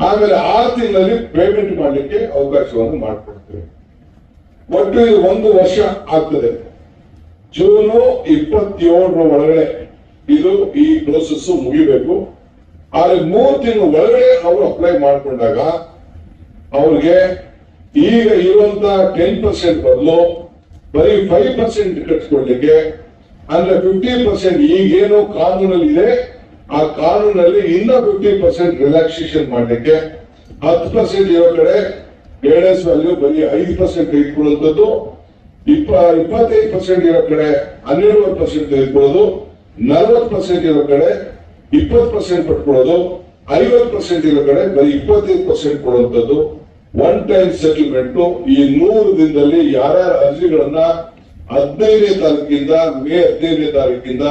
ಆಮೇಲೆ 6 ತಿಂಗಳಲ್ಲಿ ಪೇಮೆಂಟ್ ಮಾಡಲಿಕ್ಕೆ ಅವಕಾಶವನ್ನು ಮಾಡಿಕೊಡ್ತೇವೆ. ಒಟ್ಟು ಇದು 1 ವರ್ಷ ಆಗ್ತದೆ. ಜೂನ್ 27ರ ಒಳಗಡೆ ಇದು ಈ ಪ್ರೋಸೆಸ್ ಮುಗಿಬೇಕು. ಆದ್ರೆ 3 ತಿಂಗಳ ಒಳಗಡೆ ಅವರು ಅಪ್ಲೈ ಮಾಡಿಕೊಂಡಾಗ ಅವ್ರಿಗೆ ಈಗ ಇರುವಂತ 10% ಬದಲು ಬರೀ 5% ಕಟ್ಸ್ಕೊಡ್ಲಿಕ್ಕೆ, ಅಂದ್ರೆ 50% ಈಗೇನು ಕಾನೂನಲ್ಲಿ ಇದೆ ಆ ಕಾನೂನಲ್ಲಿ ಇನ್ನ 50% ರಿಲ್ಯಾಕ್ಸೇಷನ್ ಮಾಡ್ಲಿಕ್ಕೆ, 10% ಇರೋ ಕಡೆ ಗೈಡೆನ್ಸ್ ವ್ಯಾಲ್ಯೂ ಬರೀ 5% ತೆಗೆದುಕೊಳ್ಳುವಂಥದ್ದು, 25% ಇರೋ ಕಡೆ 12% ತೆಗೆದುಕೊಳ್ಳೋದು, 40% ಇರೋ ಕಡೆ 20% ಪಟ್ಕೊಳ್ಳೋದು, 50% ಇರೋ ಕಡೆ ಬರೀ 25% ಕೊಡುವಂಥದ್ದು. One time settlement. ಈ 100 ದಿನದಲ್ಲಿ ಯಾರ್ಯಾರ ಅರ್ಜಿಗಳನ್ನ 15ನೇ ತಾರೀಕಿಂದ ಮೇ 15ನೇ ತಾರೀಕಿಂದ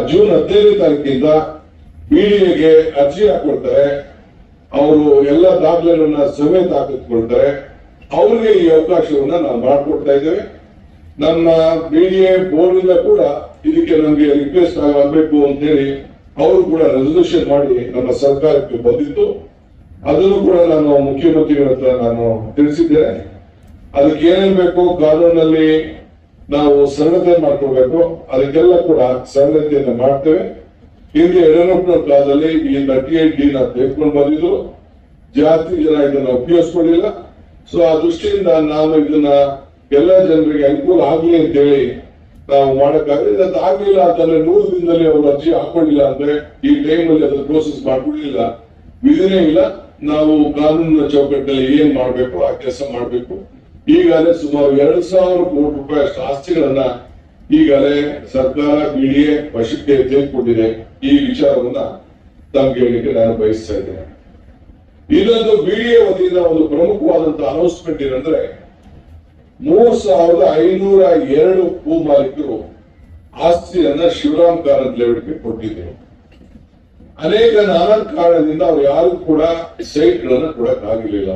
ಜೂನ್ 15ನೇ ತಾರೀಕಿಂದ ಬಿಡಿಎಗೆ ಅರ್ಜಿ ಹಾಕೊಳ್ತಾರೆ, ಅವರು ಎಲ್ಲ ದಾಖಲೆಗಳನ್ನ ಸಮೇತ ಹಾಕಿಕೊಳ್ತಾರೆ. ಅವ್ರಿಗೆ ಈ ಅವಕಾಶವನ್ನ ನಾವು ಮಾಡಿಕೊಡ್ತಾ ಇದ್ದೇವೆ. ನಮ್ಮ ಬಿಡಿಎ ಬೋರ್ಡ್ ಕೂಡ ಇದಕ್ಕೆ ನಮಗೆ ರಿಕ್ವೆಸ್ಟ್ ಆಗಬೇಕು ಅಂತ ಹೇಳಿ ಅವರು ಕೂಡ ರೆಸಲ್ಯೂಷನ್ ಮಾಡಿ ನಮ್ಮ ಸರ್ಕಾರಕ್ಕೆ ಬಂದಿತ್ತು. ಅದನ್ನು ಕೂಡ ನಾನು ಮುಖ್ಯಮಂತ್ರಿಗಳ ಹತ್ರ ನಾನು ತಿಳಿಸಿದ್ದೇನೆ. ಅದಕ್ಕೆ ಏನೇನ್ ಬೇಕು ಕಾನೂನಲ್ಲಿ ನಾವು ಸರಳತೆ ಮಾಡ್ಕೋಬೇಕು, ಅದಕ್ಕೆಲ್ಲ ಕೂಡ ಸರಳತೆಯನ್ನು ಮಾಡ್ತೇವೆ. ಹಿಂದೆ ಯಡಿಯೂರಪ್ಪನವರ ಕಾಲದಲ್ಲಿ ಈ 38D ತೆಗೆದುಕೊಂಡು ಬಂದಿದ್ರು, ಜಾಸ್ತಿ ಜನ ಇದನ್ನ ಉಪಯೋಗಿಸ್ಕೊಳ್ಳಿಲ್ಲ. ಸೊ ಆ ದೃಷ್ಟಿಯಿಂದ ನಾವು ಇದನ್ನ ಎಲ್ಲ ಜನರಿಗೆ ಅನುಕೂಲ ಆಗ್ಲಿ ಅಂತೇಳಿ ನಾವು ಮಾಡಕ್ಕಾಗಲಿಲ್ಲ. ಅದು ಆಗ್ಲಿಲ್ಲ ಅಂತಂದ್ರೆ 100 ದಿನದಲ್ಲಿ ಅವರು ಅರ್ಜಿ ಹಾಕೊಳ್ಳಿಲ್ಲ ಅಂದ್ರೆ ಈ ಟೈಮಲ್ಲಿ ಅದ್ರ ಪ್ರೋಸೆಸ್ ಮಾಡ್ಕೊಳ್ಳಿಲ್ಲ, ವಿಧಿನೇ ಇಲ್ಲ. ನಾವು ಕಾನೂನಿನ ಚೌಕಟ್ಟಲ್ಲಿ ಏನ್ ಮಾಡ್ಬೇಕು ಆ ಕೆಲಸ ಮಾಡ್ಬೇಕು. ಈಗಾಗಲೇ ಸುಮಾರು 2,000 ಕೋಟಿ ರೂಪಾಯಿ ಅಷ್ಟು ಆಸ್ತಿಗಳನ್ನ ಈಗಾಗಲೇ ಸರ್ಕಾರ ಬಿಡಿಎ ವಶಕ್ಕೆ ತೆಗೆದುಕೊಂಡಿದೆ. ಈ ವಿಚಾರವನ್ನ ತಮ್ಗೆ ಹೇಳಿಕ್ಕೆ ನಾನು ಬಯಸ್ತಾ ಇದ್ದೇನೆ. ಇನ್ನೊಂದು ಬಿಡಿಎ ವತಿಯಿಂದ ಒಂದು ಪ್ರಮುಖವಾದಂತಹ ಅನೌನ್ಸ್ಮೆಂಟ್ ಏನಂದ್ರೆ 3,502 ಭೂ ಮಾಲೀಕರು ಆಸ್ತಿಯನ್ನ ಶಿವರಾಮ್ ಕಾರಂತ್ ಲೇಔಟ್ಗೆ ಕೊಟ್ಟಿದ್ದರು. ಅನೇಕ ನಾನಾ ಕಾರಣದಿಂದ ಅವ್ರು ಯಾರು ಕೂಡ ಸೈಟ್ ಗಳನ್ನ ಕೊಡಕ್ ಆಗಿರ್ಲಿಲ್ಲ.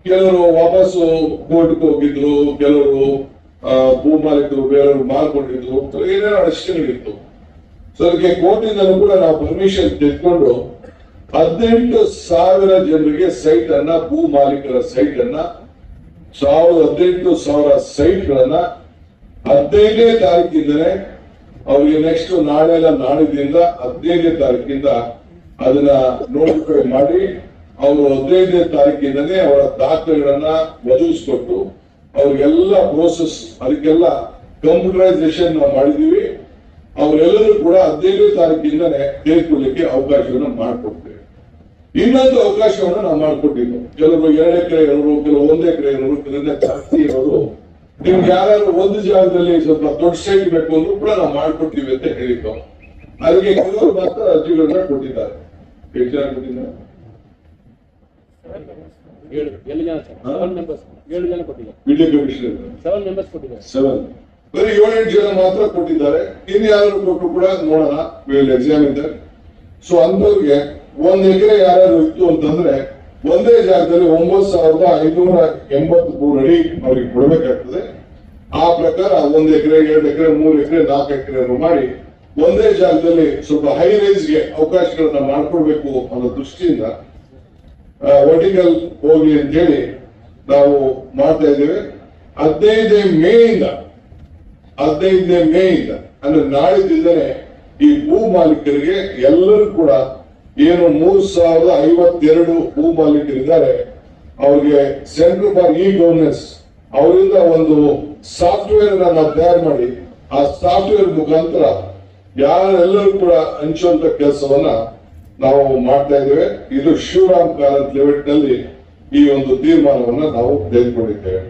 ಕೆಲವರು ವಾಪಸ್ಸು ಕೋರ್ಟ್ಗೆ ಹೋಗಿದ್ರು, ಕೆಲವರು ಭೂ ಮಾಲೀಕರು ಬೇರೆಯವರು ಮಾರ್ಕೊಂಡಿದ್ರು, ಏನೇನೋ ಅಡಚಣೆಗಳಿತ್ತು. ಸೊ ಅದಕ್ಕೆ ಕೋರ್ಟಿಂದಲೂ ಕೂಡ ನಾವು ಪರ್ಮಿಷನ್ ತೆಗೆದುಕೊಂಡು 18,000 ಜನರಿಗೆ ಸೈಟ್ ಅನ್ನ, ಭೂ ಮಾಲೀಕರ ಸೈಟ್ ಅನ್ನ 18,000 ಸೈಟ್ ಗಳನ್ನ 15ನೇ ತಾರೀಕಿಂದನೇ ಅವರಿಗೆ ನೆಕ್ಸ್ಟ್ ನಾಳೆಲ್ಲ ನಾಡಿದಿಂದ 15ನೇ ತಾರೀಕಿಂದ ಅದನ್ನ ನೋಟಿಫೈ ಮಾಡಿ ಅವರು 15ನೇ ತಾರೀಕಿಂದನೇ ಅವರ ದಾಖಲೆಗಳನ್ನ ಒದಗಿಸ್ಕೊಟ್ಟು ಅವ್ರಿಗೆಲ್ಲ ಪ್ರೋಸೆಸ್ ಅದಕ್ಕೆಲ್ಲ ಕಂಪ್ಯೂಟರೈಸೇಷನ್ ನಾವು ಮಾಡಿದೀವಿ. ಅವರೆಲ್ಲರೂ ಕೂಡ 15ನೇ ತಾರೀಕಿಂದನೇ ತೆಗೆದುಕೊಳ್ಳಿಕ್ಕೆ ಅವಕಾಶವನ್ನು ಮಾಡಿಕೊಡ್ತೇವೆ. ಇನ್ನೊಂದು ಅವಕಾಶವನ್ನು ನಾವು ಮಾಡಿಕೊಟ್ಟಿದ್ದು, ಕೆಲವರು 2 ಎಕರೆ ಇರೋರು, ಕೆಲವರು 1 ಎಕರೆ ಇರೋರು, ಕೆಲವರಿಂದ ಜಾಸ್ತಿ ಇರೋರು, ನಿಮ್ಗೆ ಯಾರು ಒಂದು ಜಾಗದಲ್ಲಿ ಸ್ವಲ್ಪ ದೊಡ್ಡ ಸೈಟ್ ಬೇಕು ಅಂದ್ರೂ ಕೂಡ ನಾವು ಮಾಡ್ಕೊಡ್ತೀವಿ ಅಂತ ಹೇಳಿದ್ದು. ಅದಕ್ಕೆ ಕೆಲವರು ಮಾತ್ರ ಅರ್ಜಿಗಳನ್ನ ಕೊಟ್ಟಿದ್ದಾರೆ. ಎಷ್ಟು ಜನ ಕೊಟ್ಟಿದ್ದಾರೆ? 7 ಜನ ಸರ್. 7 ಮೆಂಬರ್ಸ್ 7 ಜನ ಕೊಟ್ಟಿದ್ದಾರೆ. ವಿಡಿಯೋ ಕಮಿಷನರ್ 7 ಮೆಂಬರ್ಸ್ ಕೊಟ್ಟಿದ್ದಾರೆ. 7 ಬರೀ 7-8 ಜನ ಮಾತ್ರ ಕೊಟ್ಟಿದ್ದಾರೆ. ಇನ್ನು ಯಾರು ಕೊಟ್ಟರು ಕೂಡ ನೋಡೋಣ, ವಿಲ್ ಎಕ್ಸಾಮಿನ್ ದಟ್. ಸೊ ಅಂತವ್ರಿಗೆ 1 ಎಕರೆ ಯಾರು ಇತ್ತು ಅಂತಂದ್ರೆ ಒಂದೇ ಜಾಗದಲ್ಲಿ 9,583 ಅಡಿ ಅವ್ರಿಗೆ ಕೊಡಬೇಕಾಗ್ತದೆ. ಆ ಪ್ರಕಾರ 1 ಎಕರೆ 2 ಎಕರೆ 3 ಎಕರೆ 4 ಎಕರೆ ಮಾಡಿ ಒಂದೇ ಜಾಗದಲ್ಲಿ ಸ್ವಲ್ಪ ಹೈ ರೇಂಜ್ಗೆ ಅವಕಾಶಗಳನ್ನ ಮಾಡ್ಕೊಡ್ಬೇಕು ಅನ್ನೋ ದೃಷ್ಟಿಯಿಂದ ವರ್ಟಿಕಲ್ ಹೋಗ್ಲಿ ಅಂತೇಳಿ ನಾವು ಮಾಡ್ತಾ ಇದ್ದೇವೆ. 15ನೇ ಮೇಯಿಂದ ಅಂದ್ರೆ ನಾಳಿದ್ದಿದ್ದೇನೆ ಈ ಭೂ ಮಾಲೀಕರಿಗೆ ಎಲ್ಲರೂ ಕೂಡ ಏನು 3,052 ಭೂ ಮಾಲೀಕರಿದ್ದಾರೆ ಅವ್ರಿಗೆ ಸೆಂಟರ್ ಫಾರ್ ಇ ಗವರ್ನೆನ್ಸ್ ಅವರಿಂದ ಒಂದು ಸಾಫ್ಟ್ವೇರ್ ನಾವು ತಯಾರು ಮಾಡಿ ಆ ಸಾಫ್ಟ್ವೇರ್ ಮುಖಾಂತರ ಯಾರೆಲ್ಲರೂ ಕೂಡ ಹಂಚುವಂತ ಕೆಲಸವನ್ನ ನಾವು ಮಾಡ್ತಾ ಇದ್ದೇವೆ. ಇದು ಶಿವರಾಮ್ ಕಾರಂತ್ ಲೆವೆಟ್ ನಲ್ಲಿ ಈ ಒಂದು ತೀರ್ಮಾನವನ್ನ ನಾವು ತೆಗೆದುಕೊಂಡಿದ್ದೇವೆ.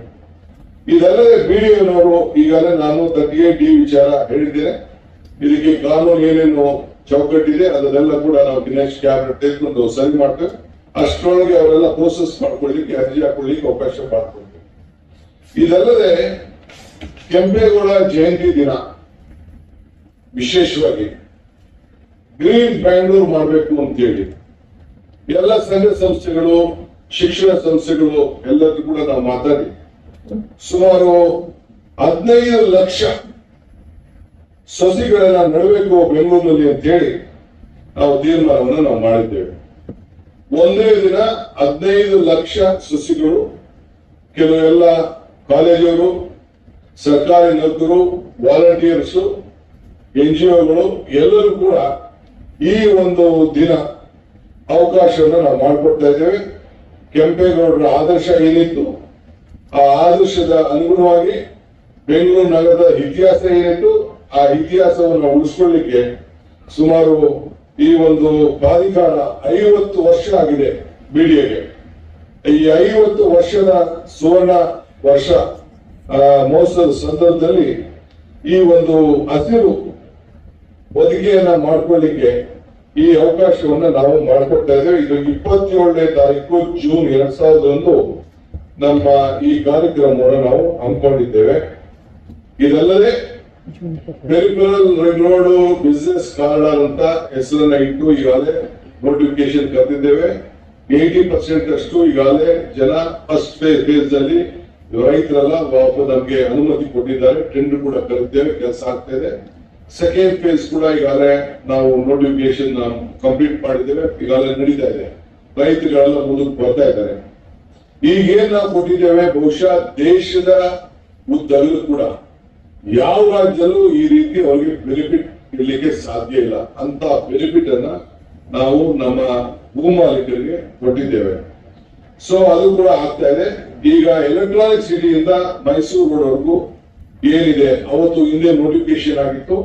ಇದಲ್ಲದೆ ಬಿಡಿಒನವರು ಈಗಾಗಲೇ ನಾನು 38D ವಿಚಾರ ಹೇಳಿದ್ದೇನೆ. ಇದಕ್ಕೆ ಕಾನೂನು ಏನೇನು ಚೌಕಟ್ಟಿದೆ ಅದನ್ನೆಲ್ಲ ಕೂಡ ನಾವು ದಿನೇಶ್ ಕ್ಯಾಬಿನೆಟ್ ತೆಗೆದುಕೊಂಡು ಸರಿ ಮಾಡ್ತೇವೆ. ಅಷ್ಟರೊಳಗೆ ಅವರೆಲ್ಲ ಪ್ರೋಸೆಸ್ ಮಾಡ್ಕೊಳ್ಳಿಕ್ಕೆ ಅರ್ಜಿ ಹಾಕೊಳ್ಳಿಕ್ಕೆ ಅವಕಾಶ ಮಾಡ್ಕೊಳ್ತೇವೆ. ಇದಲ್ಲದೆ ಕೆಂಪೇಗೌಡ ಜಯಂತಿ ದಿನ ವಿಶೇಷವಾಗಿ ಗ್ರೀನ್ ಬ್ಯಾಂಗ್ಳೂರ್ ಮಾಡಬೇಕು ಅಂತೇಳಿ ಎಲ್ಲ ಸಂಘ ಸಂಸ್ಥೆಗಳು, ಶಿಕ್ಷಣ ಸಂಸ್ಥೆಗಳು ಎಲ್ಲರೂ ಕೂಡ ನಾವು ಮಾತಾಡಿ ಸುಮಾರು 15 ಲಕ್ಷ ಸಸಿಗಳನ್ನ ನೆಡಬೇಕು ಬೆಂಗಳೂರಿನಲ್ಲಿ ಅಂತ ಹೇಳಿ ನಾವು ತೀರ್ಮಾನವನ್ನು ನಾವು ಮಾಡಿದ್ದೇವೆ. ಒಂದೇ ದಿನ 15 ಲಕ್ಷ ಸಸಿಗಳು ಕೆಲವೆಲ್ಲ ಕಾಲೇಜವರು, ಸರ್ಕಾರಿ ನೌಕರು, ವಾಲಂಟಿಯರ್ಸ್, NGOಗಳು ಎಲ್ಲರೂ ಕೂಡ ಈ ಒಂದು ದಿನ ಅವಕಾಶವನ್ನು ನಾವು ಮಾಡಿಕೊಡ್ತಾ ಇದ್ದೇವೆ. ಕೆಂಪೇಗೌಡರ ಆದರ್ಶ ಏನಿತ್ತು ಆ ಆದರ್ಶದ ಅನುಗುಣವಾಗಿ ಬೆಂಗಳೂರು ನಗರದ ಇತಿಹಾಸ ಏನಿತ್ತು ಆ ಇತಿಹಾಸವನ್ನು ಉಳಿಸ್ಕೊಳ್ಳಿಕ್ಕೆ ಸುಮಾರು ಈ ಒಂದು ಪ್ರಾಧಿಕಾರ 50 ವರ್ಷ ಆಗಿದೆ. ಬಿಡಿಎಗೆ ಈ 50 ವರ್ಷದ ಸುವರ್ಣ ವರ್ಷ ಮಹೋತ್ಸವದ ಸಂದರ್ಭದಲ್ಲಿ ಈ ಒಂದು ಹಸಿರು ಒದಗಿಗೆಯನ್ನ ಮಾಡ್ಕೊಳ್ಳಿಕ್ಕೆ ಈ ಅವಕಾಶವನ್ನ ನಾವು ಮಾಡಿಕೊಡ್ತಾ ಇದ್ದೇವೆ. ಇದು 27ನೇ ತಾರೀಕು ಜೂನ್ 2001 ನಮ್ಮ ಈ ಕಾರ್ಯಕ್ರಮವನ್ನು ನಾವು ಹಮ್ಮಿಕೊಂಡಿದ್ದೇವೆ. ಇದಲ್ಲದೆ peripheral ring road business corridor ಅಂತ ಹೆಸರನ್ನ ಇಟ್ಟು ಈಗಾಗಲೇ ನೋಟಿಫಿಕೇಶನ್ ಕರೆದಿದ್ದೇವೆ. 80% ಅಷ್ಟು ಈಗಾಗಲೇ ಜನ ಫಸ್ಟ್ ಫೇಸ್ ನಲ್ಲಿ ರೈತರೆಲ್ಲ ನಮಗೆ ಅನುಮತಿ ಕೊಟ್ಟಿದ್ದಾರೆ. ಟೆಂಡರ್ ಕೂಡ ಕರೆದಿದ್ದೇವೆ, ಕೆಲಸ ಆಗ್ತಾ ಇದೆ. ಸೆಕೆಂಡ್ ಫೇಸ್ ಕೂಡ ಈಗಾಗಲೇ ನಾವು ನೋಟಿಫಿಕೇಶನ್ ಕಂಪ್ಲೀಟ್ ಮಾಡಿದ್ದೇವೆ, ಈಗಾಗಲೇ ನಡೀತಾ ಇದೆ. ರೈತರುಗಳೆಲ್ಲ ಮುಂದಕ್ಕೆ ಬರ್ತಾ ಇದ್ದಾರೆ. ಈಗೇನ್ ನಾವು ಕೊಟ್ಟಿದ್ದೇವೆ ಬಹುಶಃ ದೇಶದ ಉದ್ದಗಲೂ ಕೂಡ ಯಾವ ರಾಜ್ಯದಲ್ಲೂ ಈ ರೀತಿ ಅವರಿಗೆ ಬೆನಿಫಿಟ್ ಇರಲಿಕ್ಕೆ ಸಾಧ್ಯ ಇಲ್ಲ. ಅಂತ ಬೆನಿಫಿಟ್ ಅನ್ನ ನಾವು ನಮ್ಮ ಭೂ ಮಾಲೀಕರಿಗೆ ಕೊಟ್ಟಿದ್ದೇವೆ. ಸೊ ಅದು ಕೂಡ ಆಗ್ತಾ ಇದೆ. ಈಗ ಎಲೆಕ್ಟ್ರಾನಿಕ್ ಸಿಟಿಯಿಂದ ಮೈಸೂರು ರೋಡ್ವರೆಗೂ ಏನಿದೆ ಅವತ್ತು ಹಿಂದೆ ನೋಟಿಫಿಕೇಶನ್ ಆಗಿತ್ತು,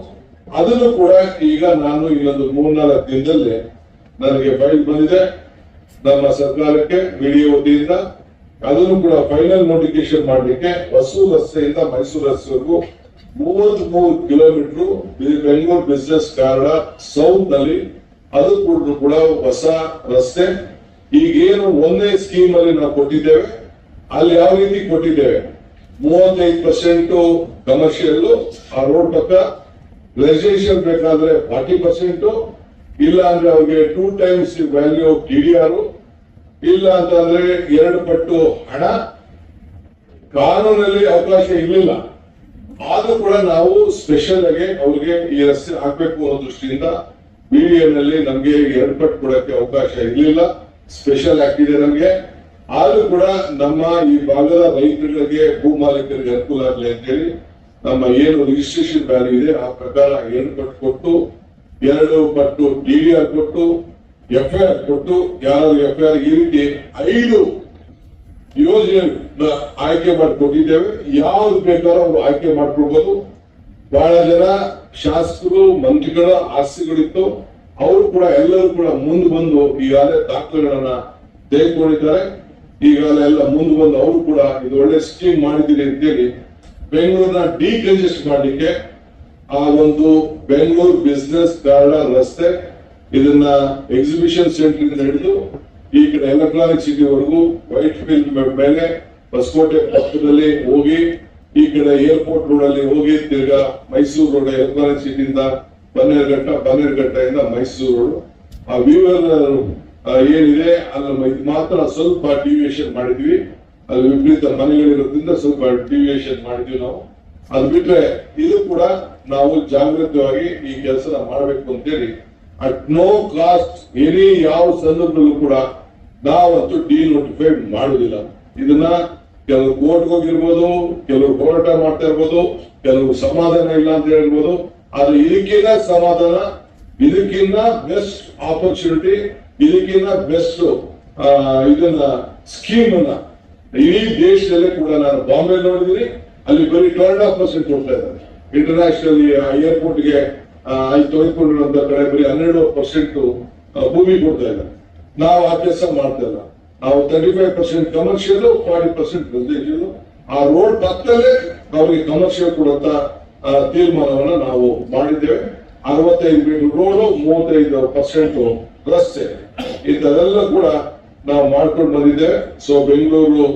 ಅದನ್ನು ಕೂಡ ಈಗ ನಾನು ಇನ್ನೊಂದು 3-4 ದಿನದಲ್ಲಿ ನನಗೆ ಫೈಲ್ ಬಂದಿದೆ ನಮ್ಮ ಸರ್ಕಾರಕ್ಕೆ ವಿಡಿಯೋ ವತಿಯಿಂದ. ಅದನ್ನು ಕೂಡ ಫೈನಲ್ ನೋಟಿಫಿಕೇಶನ್ ಮಾಡಲಿಕ್ಕೆ ಹೊಸೂರು ರಸ್ತೆಯಿಂದ ಮೈಸೂರು ರಸ್ತೆವರೆಗೂ 33 kilometre Bengaluru business corridor south ನಲ್ಲಿ ಅದು ಕೂಡ ಹೊಸ ರಸ್ತೆ. ಈಗೇನು ಒಂದೇ ಸ್ಕೀಮ್ ಅಲ್ಲಿ ನಾವು ಕೊಟ್ಟಿದ್ದೇವೆ ಅಲ್ಲಿ ಯಾವ ರೀತಿ ಕೊಟ್ಟಿದ್ದೇವೆ 35% ಕಮರ್ಷಿಯಲ್, ಆ ರೋಡ್ ಪಕ್ಕ ರೆಸಿಡೆನ್ಷಿಯಲ್ ಬೇಕಾದ್ರೆ 40%, ಇಲ್ಲ ಅಂದ್ರೆ ಅವ್ರಿಗೆ 2 times ವ್ಯಾಲ್ಯೂ TDR, ಇಲ್ಲ ಅಂತಂದ್ರೆ 2 ಪಟ್ಟು ಹಣ. ಕಾನೂನಲ್ಲಿ ಅವಕಾಶ ಇರಲಿಲ್ಲ, ಆದ್ರೂ ಕೂಡ ನಾವು ಸ್ಪೆಷಲ್ ಆಗಿ ಅವ್ರಿಗೆ ಈ ರಸ್ತೆ ಹಾಕ್ಬೇಕು ಅನ್ನೋ ದೃಷ್ಟಿಯಿಂದ BDN ನಲ್ಲಿ ನಮ್ಗೆ 2 ಪಟ್ಟು ಕೊಡಕ್ಕೆ ಅವಕಾಶ ಇರಲಿಲ್ಲ. ಸ್ಪೆಷಲ್ ಆಗ್ತಿದೆ ನಮ್ಗೆ. ಆದ್ರೂ ಕೂಡ ನಮ್ಮ ಈ ಭಾಗದ ರೈತರಿಗೆ ಭೂ ಮಾಲೀಕರಿಗೆ ಅನುಕೂಲ ಆಗಲಿ ಅಂತ ಹೇಳಿ ನಮ್ಮ ಏನು ರಿಜಿಸ್ಟ್ರೇಷನ್ ವ್ಯಾಲ್ಯೂ ಇದೆ ಆ ಪ್ರಕಾರ 2 ಪಟ್ಟು ಕೊಟ್ಟು 2 ಪಟ್ಟು TDR ಕೊಟ್ಟು FIR ಕೊಟ್ಟು ಯಾರು FIR ಈ ರೀತಿ 5 ಯೋಜನೆ ಆಯ್ಕೆ ಮಾಡಿಕೊಟ್ಟಿದ್ದೇವೆ. ಯಾವ್ದು ಬೇಕಾದ್ರೂ ಅವರು ಆಯ್ಕೆ ಮಾಡ್ಕೊಳ್ಬಹುದು. ಬಹಳ ಜನ ಶಾಸಕರು ಮಂತ್ರಿಗಳ ಆಸ್ತಿಗಳಿತ್ತು, ಅವರು ಕೂಡ ಎಲ್ಲರೂ ಕೂಡ ಮುಂದೆ ಬಂದು ಈಗಾಗಲೇ ದಾಖಲೆಗಳನ್ನ ತೆಗೆದುಕೊಂಡಿದ್ದಾರೆ. ಈಗಾಗಲೇ ಎಲ್ಲ ಮುಂದೆ ಬಂದು ಅವರು ಕೂಡ ಇದು ಒಳ್ಳೆ ಸ್ಕೀಮ್ ಮಾಡಿದ್ದೀರಿ ಅಂತೇಳಿ ಬೆಂಗಳೂರಿನ ಡಿಕಂಜೆಸ್ಟ್ ಮಾಡಲಿಕ್ಕೆ ಆ ಒಂದು ಬೆಂಗಳೂರು ಬಿಸ್ನೆಸ್ ಕಾರಿಡಾರ್ ರಸ್ತೆ ಇದನ್ನ ಎಕ್ಸಿಬಿಷನ್ ಸೆಂಟರ್ ಇಂದ ಹಿಡಿದು ಈ ಕಡೆ ಎಲೆಕ್ಟ್ರಾನಿಕ್ ಸಿಟಿ ವರೆಗೂ ವೈಟ್ ಫೀಲ್ಡ್ ಮೇಲೆ ಹೊಸಕೋಟೆ ಪಕ್ಕದಲ್ಲಿ ಹೋಗಿ ಈ ಕಡೆ ಏರ್ಪೋರ್ಟ್ ರೋಡ್ ಅಲ್ಲಿ ಹೋಗಿ ತಿರ್ಗಾ ಮೈಸೂರು ರೋಡ್ ಎಲೆಕ್ಟ್ರಾನಿಕ್ ಸಿಟಿಯಿಂದ ಬನ್ನೇರುಘಟ್ಟದಿಂದ ಮೈಸೂರು ರೋಡ್ ಆ ವ್ಯೂವರ್ ಏನಿದೆ ಅಲ್ಲಿ ಮಾತ್ರ ಸ್ವಲ್ಪ ಡಿವಿಯೇಷನ್ ಮಾಡಿದ್ವಿ. ಅಲ್ಲಿ ವಿಪರೀತ ಮನೆಗಳಿರೋದ್ರಿಂದ ಸ್ವಲ್ಪ ಡಿವಿಯೇಷನ್ ಮಾಡಿದ್ವಿ ನಾವು. ಅದು ಬಿಟ್ರೆ ಇದು ಕೂಡ ನಾವು ಜಾಗೃತವಾಗಿ ಈ ಕೆಲಸ ಮಾಡಬೇಕು ಅಂತೇಳಿ ಅಟ್ ನೋ ಕಾಸ್ಟ್ ಯಾವ ಸಂದರ್ಭದಲ್ಲೂ ಕೂಡ ನಾವಂತೂ ಡಿನೋಟಿಫೈ ಮಾಡುದಿಲ್ಲ. ಇದನ್ನ ಕೆಲವರು ಕೋರ್ಟ್ಗೆ ಹೋಗಿರ್ಬೋದು, ಕೆಲವರು ಹೋರಾಟ ಮಾಡ್ತಾ ಇರ್ಬೋದು, ಕೆಲವರು ಸಮಾಧಾನ ಇಲ್ಲ ಅಂತ ಹೇಳ್ಬೋದು. ಆದ್ರೆ ಇದಕ್ಕಿಂತ ಸಮಾಧಾನ, ಇದಕ್ಕಿಂತ ಬೆಸ್ಟ್ ಆಪರ್ಚುನಿಟಿ, ಇದಕ್ಕಿಂತ ಬೆಸ್ಟ್ ಇದನ್ನ ಸ್ಕೀಮ್ ಅನ್ನ ಇಡೀ ದೇಶದಲ್ಲೇ ಕೂಡ ನಾನು ಬಾಂಬೆ ನೋಡಿದೀನಿ. ಅಲ್ಲಿ ಬರೀ 12% ಕೊಡ್ತಾ ಇದ್ದಾರೆ. ಇಂಟರ್ನ್ಯಾಷನಲ್ ಏರ್ಪೋರ್ಟ್ಗೆ ತೆಗೆದುಕೊಂಡಿರುವಂತ ಕಡೆ ಬರೀ 12% ಭೂಮಿ ಕೊಡ್ತಾ ಇದ್ದಾರೆ. ನಾವು ಆ ಕೆಲಸ ಮಾಡ್ತಾ ಇಲ್ಲ. ನಾವು 35% ಕಮರ್ಷಿಯಲ್, 40% ರೆಸಿಡೆನ್ಷಿಯಲ್. ಆ ರೋಡ್ ಪಕ್ಕದಲ್ಲೇ ಅವರಿಗೆ ಕಮರ್ಷಿಯಲ್ ಕೊಡುವಂತ ತೀರ್ಮಾನವನ್ನ ನಾವು ಮಾಡಿದ್ದೇವೆ. 65 ಮೀಟರ್ ರೋಡ್, 35% ರಸ್ತೆ, ಇಂಥದೆಲ್ಲ ಕೂಡ ನಾವು ಮಾಡ್ಕೊಂಡು ಬಂದಿದ್ದೇವೆ. ಸೊ ಬೆಂಗಳೂರು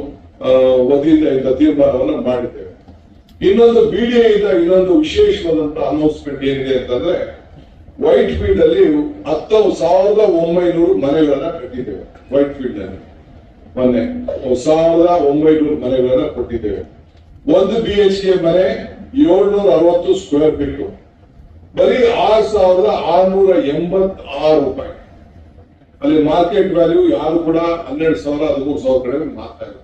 ವತಿಯಿಂದ ಇಂಥ ತೀರ್ಮಾನವನ್ನು ಮಾಡಿದ್ದೇವೆ. ಇನ್ನೊಂದು BDA ಇಂದ ಇನ್ನೊಂದು ವಿಶೇಷವಾದಂತ ಅನೌನ್ಸ್ಮೆಂಟ್ ಏನಿದೆ ಅಂತಂದ್ರೆ, ವೈಟ್ ಫೀಲ್ಡ್ ಅಲ್ಲಿ 1900 ಮನೆಗಳನ್ನ ಕಟ್ಟಿದ್ದೇವೆ. ವೈಟ್ ಫೀಲ್ಡ್ ಅಲ್ಲಿ ಮೊನ್ನೆ 1900 ಮನೆಗಳನ್ನ ಕೊಟ್ಟಿದ್ದೇವೆ. 1 BHK ಮನೆ 760 ಸ್ಕ್ವೇರ್ ಫೀಟ್, ಬರೀ 6,686 ರೂಪಾಯಿ. ಅಲ್ಲಿ ಮಾರ್ಕೆಟ್ ವ್ಯಾಲ್ಯೂ ಯಾರು ಕೂಡ 12,000 13,000 ಕಡೆ ಮಾರ್ತಾ ಇಲ್ಲ.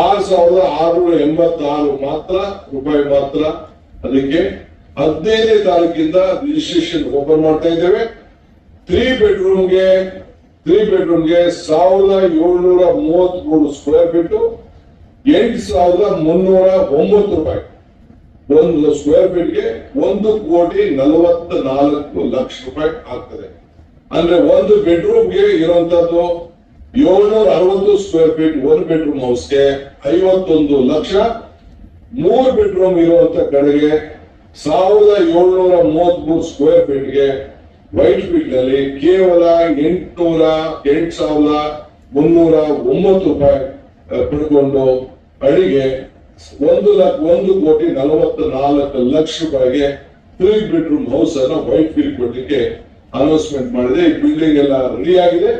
6,686 ಮಾತ್ರ ರೂಪಾಯಿ ಮಾತ್ರ. ಅದಕ್ಕೆ 15ನೇ ತಾರೀಕಿಂದ ರಿಜಿಸ್ಟ್ರೇಷನ್ ಓಪನ್ ಮಾಡ್ತಾ ಇದ್ದೇವೆ. 3 ಬೆಡ್ರೂಮ್ಗೆ 1,733 ಸ್ಕ್ವೇರ್ ಫೀಟ್, 8,309 ರೂಪಾಯಿ. 1 ಸ್ಕ್ವೇರ್ ಫೀಟ್ಗೆ 1,44,00,000 ರೂಪಾಯಿ ಆಗ್ತದೆ. ಅಂದ್ರೆ 1 ಬೆಡ್ರೂಮ್ಗೆ ಇರುವಂತದ್ದು 760 ಸ್ಕ್ವೇರ್ ಫೀಟ್ 1 ಬೆಡ್ರೂಮ್ ಹೌಸ್ಗೆ 51 ಲಕ್ಷ. 3 ಬೆಡ್ರೂಮ್ ಇರುವಂತ ಕಡೆಗೆ 1,733 ಸ್ಕ್ವೇರ್ ಫೀಟ್ಗೆ ವೈಟ್ ಫೀಲ್ಡ್ ನಲ್ಲಿ ಕೇವಲ 8,309 ರೂಪಾಯಿ ಪಡ್ಕೊಂಡು ಅಡಿಗೆ 1,44,00,000 ರೂಪಾಯಿಗೆ 3 ಬೆಡ್ರೂಮ್ ಹೌಸ್ ಅನ್ನ ವೈಟ್ ಫೀಲ್ಡ್ ಕೊಡ್ಲಿಕ್ಕೆ ಅನೌನ್ಸ್ಮೆಂಟ್ ಮಾಡಿದೆ. ಈ ಬಿಲ್ಡಿಂಗ್ ಎಲ್ಲ ರೆಡಿ ಆಗಿದೆ.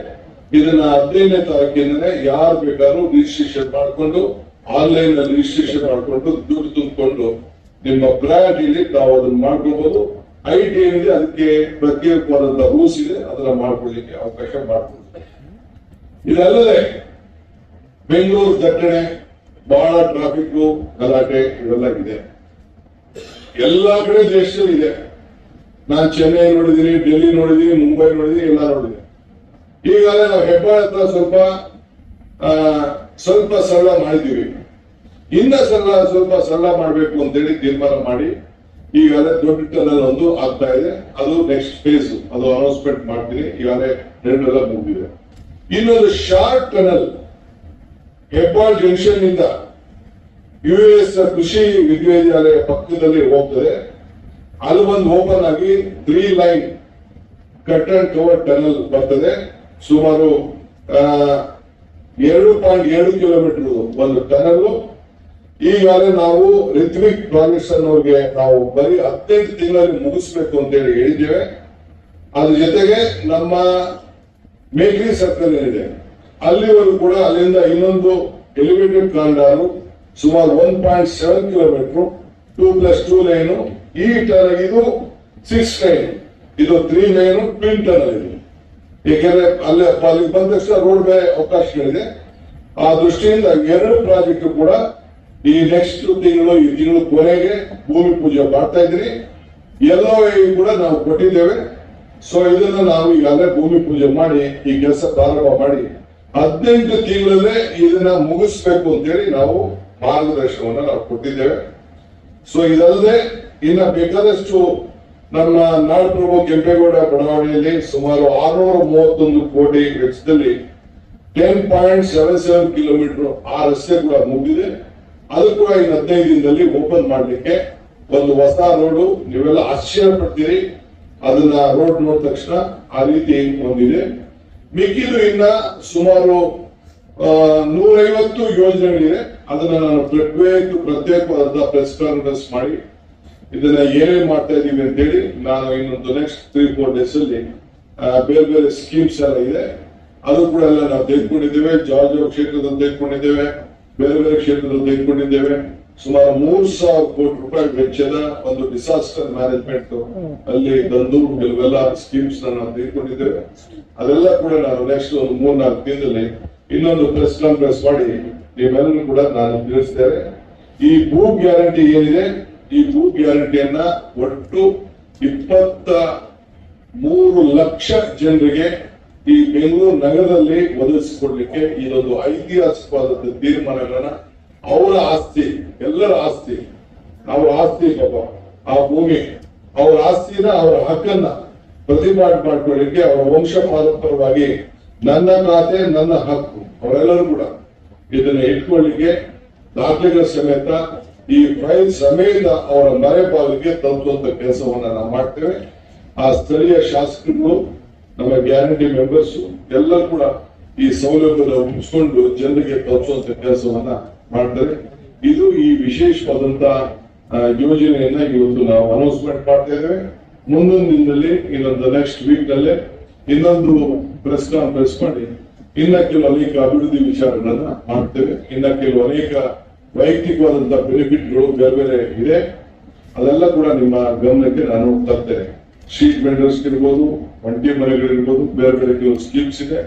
ಇದನ್ನ 15ನೇ ತಾರೀಕಿಂದಲೇ ಯಾರು ಬೇಕಾದ್ರೂ ರಿಜಿಸ್ಟ್ರೇಷನ್ ಮಾಡಿಕೊಂಡು ಆನ್ಲೈನ್ ನಲ್ಲಿ ರಿಜಿಸ್ಟ್ರೇಷನ್ ಮಾಡಿಕೊಂಡು ದುಡ್ಡು ತುಂಬಿಕೊಂಡು ನಿಮ್ಮ ಪ್ರಯಾರಿಟಿಲಿ ತಾವು ಅದನ್ನ ಮಾಡ್ಕೋಬಹುದು. IT ಏನಿದೆ ಅದಕ್ಕೆ ಪ್ರತ್ಯೇಕವಾದಂತಹ ರೂಲ್ಸ್ ಇದೆ, ಅದನ್ನ ಮಾಡ್ಕೊಳ್ಳಿಕ್ಕೆ ಅವಕಾಶ ಮಾಡಿಕೊಡ್ತಾರೆ. ಇದಲ್ಲದೆ ಬೆಂಗಳೂರು ದಟ್ಟಣೆ, ಬಹಳ ಟ್ರಾಫಿಕ್ ಗಲಾಟೆ ಇವೆಲ್ಲ ಇದೆ. ಎಲ್ಲಾ ಕಡೆ ದೇಶದಲ್ಲಿ ಇದೆ. ನಾನು ಚೆನ್ನೈ ನೋಡಿದೀನಿ, ಡೆಲ್ಲಿ ನೋಡಿದೀನಿ, ಮುಂಬೈ ನೋಡಿದೀನಿ, ಎಲ್ಲ ನೋಡಿದೀನಿ. ಈಗಾಗಲೇ ನಾವು ಹೆಬ್ಬಾಳ ಹತ್ರ ಸ್ವಲ್ಪ ಸರಳ ಮಾಡಿದ್ದೀವಿ. ಇನ್ನ ಸ್ವಲ್ಪ ಸರಳ ಮಾಡಬೇಕು ಅಂತೇಳಿ ತೀರ್ಮಾನ ಮಾಡಿ ಈಗಾಗಲೇ ದೊಡ್ಡ ಟನಲ್ ಒಂದು ಆಗ್ತಾ ಇದೆ. ಅದು ನೆಕ್ಸ್ಟ್ ಫೇಸ್, ಅದು ಅನೌನ್ಸ್ಮೆಂಟ್ ಮಾಡ್ತೀನಿ. ಈಗಾಗಲೇ 2 ಎಲ್ಲ ಮುಗಿದಿದೆ. ಇನ್ನೊಂದು ಶಾರ್ಟ್ ಟನಲ್ ಹೆಬ್ಬಾಳ್ ಜಂಕ್ಷನ್ ನಿಂದ US ಕೃಷಿ ವಿಶ್ವವಿದ್ಯಾಲಯ ಪಕ್ಕದಲ್ಲಿ ಹೋಗ್ತದೆ. ಅಲ್ಲಿ ಒಂದು ಓಪನ್ ಆಗಿ 3 line cut and cover tunnel ಬರ್ತದೆ. ಸುಮಾರು 2.2 ಕಿಲೋಮೀಟರ್ ಒಂದು ಟನಲ್. ಈಗಾಗಲೇ ನಾವು ರಿತ್ವಿಕ್ ಪ್ರಾಜೆಕ್ಟ್ಸ್ ಅನ್ನೋರಿಗೆ ನಾವು ಬರೀ 15 ತಿಂಗಳಲ್ಲಿ ಮುಗಿಸ್ಬೇಕು ಅಂತೇಳಿ ಹೇಳಿದ್ದೇವೆ. ಅದ್ರ ಜೊತೆಗೆ ನಮ್ಮ ಮೇಕ್ರಿ ಸರ್ಕಲ್ ಏನಿದೆ ಅಲ್ಲಿವರೆಗೂ ಕೂಡ ಅಲ್ಲಿಂದ ಇನ್ನೊಂದು ಎಲಿವೇಟೆಡ್ ಕಾರಿಡಾರ್ ಸುಮಾರು 1.7 ಕಿಲೋಮೀಟರ್ 2+2 ಲೈನು. ಈ ಟನಲ್ ಇದು 6 ಲೈನ್, ಇದು 3 ಲೈನು ಟ್ವಿನ್ ಟನಲ್ ಇದು. ಏಕೆಂದ್ರೆ ಅಲ್ಲಿಗೆ ಬಂದ ತಕ್ಷಣ ರೋಡ್ ಬೇರೆ ಅವಕಾಶಗಳಿದೆ. ಆ ದೃಷ್ಟಿಯಿಂದ 2 ಪ್ರಾಜೆಕ್ಟ್ ಕೂಡ ಈ ನೆಕ್ಸ್ಟ್ ತಿಂಗಳು, ಈ ತಿಂಗಳು ಕೊನೆಗೆ ಭೂಮಿ ಪೂಜೆ ಮಾಡ್ತಾ ಇದ್ರಿ. LOA ಕೂಡ ನಾವು ಕೊಟ್ಟಿದ್ದೇವೆ. ಸೊ ಇದನ್ನ ನಾವು ಈಗಾಗಲೇ ಭೂಮಿ ಪೂಜೆ ಮಾಡಿ ಈ ಕೆಲಸ ಪ್ರಾರಂಭ ಮಾಡಿ 15 ತಿಂಗಳಲ್ಲೇ ಇದನ್ನ ಮುಗಿಸ್ಬೇಕು ಅಂತೇಳಿ ನಾವು ಮಾರ್ಗದರ್ಶನವನ್ನ ನಾವು ಕೊಟ್ಟಿದ್ದೇವೆ. ಸೊ ಇದಲ್ಲದೆ ಇನ್ನ ಬೇಕಾದಷ್ಟು ನಮ್ಮ ನಾಡಪ್ರಭು ಕೆಂಪೇಗೌಡ ಬಡಾವಣೆಯಲ್ಲಿ ಸುಮಾರು 631 ಕೋಟಿ ವೆಚ್ಚದಲ್ಲಿ 10.77 ಕಿಲೋಮೀಟರ್ ಆ ರಸ್ತೆ ಕೂಡ ಮುಗಿದಿದೆ. ಅದು ಕೂಡ ಇನ್ನು 15 ದಿನದಲ್ಲಿ ಓಪನ್ ಮಾಡಲಿಕ್ಕೆ ಒಂದು ಹೊಸ ರೋಡು, ನೀವೆಲ್ಲ ಆಶ್ಚರ್ಯ ಪಡ್ತೀರಿ ಅದನ್ನ ರೋಡ್ ನೋಡಿದ ತಕ್ಷಣ. ಆ ರೀತಿ ಒಂದಿದೆ. ಮಿಕ್ಕಿದು ಇನ್ನ ಸುಮಾರು 150 ಯೋಜನೆಗಳಿದೆ. ಅದನ್ನ ನಾನು ಪ್ರತ್ಯೇಕವಾದ ಪ್ರೆಸ್ ಕಾನ್ಫರೆನ್ಸ್ ಮಾಡಿ ಇದನ್ನ ಏನೇನ್ ಮಾಡ್ತಾ ಇದೀವಿ ಅಂತ ಹೇಳಿ ನಾನು ಇನ್ನೊಂದು ನೆಕ್ಸ್ಟ್ 3-4 ಡೇಸ್ ಅಲ್ಲಿ ಬೇರೆ ಬೇರೆ ಸ್ಕೀಮ್ಸ್ ಎಲ್ಲ ಇದೆ, ಅದು ಕೂಡ ಎಲ್ಲ ನಾವು ತೆಗೆದುಕೊಂಡಿದ್ದೇವೆ. ಜಾರ್ಜ್ ಕ್ಷೇತ್ರದಲ್ಲಿ ತೆಗೆದುಕೊಂಡಿದ್ದೇವೆ, ಬೇರೆ ಬೇರೆ ಕ್ಷೇತ್ರದಲ್ಲಿ ತೆಗೆದುಕೊಂಡಿದ್ದೇವೆ. ಸುಮಾರು 3,000 ಕೋಟಿ ರೂಪಾಯಿ ವೆಚ್ಚದ ಒಂದು ಡಿಸಾಸ್ಟರ್ ಮ್ಯಾನೇಜ್ಮೆಂಟ್ ಅಲ್ಲಿ ತಂದು ಕೆಲವೆಲ್ಲ ಸ್ಕೀಮ್ಸ್ ನಾವು ತೆಗೆದುಕೊಂಡಿದ್ದೇವೆ. ಅದೆಲ್ಲ ಕೂಡ ನಾನು ನೆಕ್ಸ್ಟ್ ಒಂದು 3-4 ದಿನದಲ್ಲಿ ಇನ್ನೊಂದು ಪ್ರೆಸ್ ಕಾನ್ಫರೆನ್ಸ್ ಮಾಡಿ ನೀವೆಲ್ಲರೂ ಕೂಡ ನಾನು ತಿಳಿಸ್ತೇನೆ. ಈ ಭೂ ಗ್ಯಾರಂಟಿ ಏನಿದೆ, ಈ ಭೂ ಗ್ಯಾರಂಟಿಯನ್ನ ಒಟ್ಟು 23 ಲಕ್ಷ ಜನರಿಗೆ ಈ ಬೆಂಗಳೂರು ನಗರದಲ್ಲಿ ಒದಗಿಸಿಕೊಡ್ಲಿಕ್ಕೆ ಇದೊಂದು ಐತಿಹಾಸಿಕವಾದ ತೀರ್ಮಾನಗಳನ್ನ, ಅವರ ಆಸ್ತಿ, ಎಲ್ಲರ ಆಸ್ತಿ, ಅವರ ಆಸ್ತಿ ಪಾಪ ಆ ಭೂಮಿ, ಅವರ ಆಸ್ತಿನ, ಅವರ ಹಕ್ಕನ್ನ ಪ್ರತಿಪಾದನೆ ಮಾಡ್ಕೊಳ್ಳಿಕ್ಕೆ ಅವರ ವಂಶ ಪಾರಂಪರವಾಗಿ ನನ್ನ ಖಾತೆ ನನ್ನ ಹಕ್ಕು, ಅವರೆಲ್ಲರೂ ಕೂಡ ಇದನ್ನ ಇಟ್ಕೊಳ್ಳಿಕ್ಕೆ ದಾಖಲೆಗಳ ಸಮೇತ ಈ ಫೈಲ್ ಸಮೇತ ಅವರ ಮನೆ ಬಾಗಿಲಿಗೆ ತಲುಪುವಂತ ಕೆಲಸವನ್ನ ನಾವು ಮಾಡ್ತೇವೆ. ಆ ಸ್ಥಳೀಯ ಶಾಸಕರು, ನಮ್ಮ ಗ್ಯಾರಂಟಿ ಮೆಂಬರ್ಸ್ ಎಲ್ಲರೂ ಕೂಡ ಈ ಸೌಲಭ್ಯದ ಮುಗಿಸ್ಕೊಂಡು ಜನರಿಗೆ ತಲುಪಿಸುವಂತ ಕೆಲಸವನ್ನ ಮಾಡ್ತಾರೆ. ಇದು ಈ ವಿಶೇಷವಾದಂತ ಯೋಜನೆಯನ್ನ ಇವತ್ತು ನಾವು ಅನೌನ್ಸ್ಮೆಂಟ್ ಮಾಡ್ತಾ ಇದ್ದೇವೆ. ಮುಂದಿನ ದಿನದಲ್ಲಿ ಇನ್ನೊಂದು ನೆಕ್ಸ್ಟ್ ವೀಕ್ ನಲ್ಲೇ ಇನ್ನೊಂದು ಪ್ರೆಸ್ ಕಾನ್ಫರೆನ್ಸ್ ಮಾಡಿ ಇನ್ನ ಕೆಲವು ಅನೇಕ ಅಭಿವೃದ್ಧಿ ವಿಚಾರಗಳನ್ನ ಮಾಡ್ತೇವೆ. ಇನ್ನ ಕೆಲವು ಅನೇಕ ವೈಯಕ್ತಿಕವಾದಂತಹ ಬೆನಿಫಿಟ್ಗಳು ಬೇರೆ ಬೇರೆ ಇದೆ, ಅದೆಲ್ಲ ಕೂಡ ನಿಮ್ಮ ಗಮನಕ್ಕೆ ನಾನು ತರ್ತೇನೆ. ಸ್ಟ್ರೀಟ್ ವೆಂಡರ್ಸ್ ಇರ್ಬೋದು, ಒಂಟಿ ಮನೆಗಳಿರ್ಬೋದು, ಬೇರೆ ಬೇರೆ ಕೆಲವು ಸ್ಕೀಮ್ಸ್ ಇದೆ,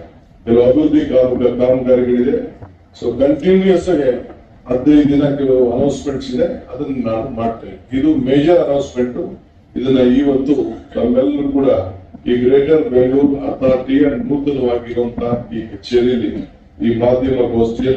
ಕೆಲವು ಅಭಿವೃದ್ಧಿ ಕಾಮಗಾರಿಗಳಿದೆ. ಸೊ ಕಂಟಿನ್ಯೂಸ್ ಆಗಿ 15 ದಿನ ಕೆಲವು ಅನೌನ್ಸ್ಮೆಂಟ್ಸ್ ಇದೆ, ಅದನ್ನ ನಾನು ಮಾಡ್ತೇನೆ. ಇದು ಮೇಜರ್ ಅನೌನ್ಸ್ಮೆಂಟ್. ಇದನ್ನ ಇವತ್ತು ತಾವೆಲ್ಲರೂ ಕೂಡ ಈ ಗ್ರೇಟರ್ ಬೆಂಗಳೂರು ಅಥಾರಿಟಿಯ ನೂತನವಾಗಿರುವಂತಹ ಈ ಕಚೇರಿಯಲ್ಲಿ ಈ ಮಾಧ್ಯಮ ಗೋಷ್ಠಿಯಲ್ಲಿ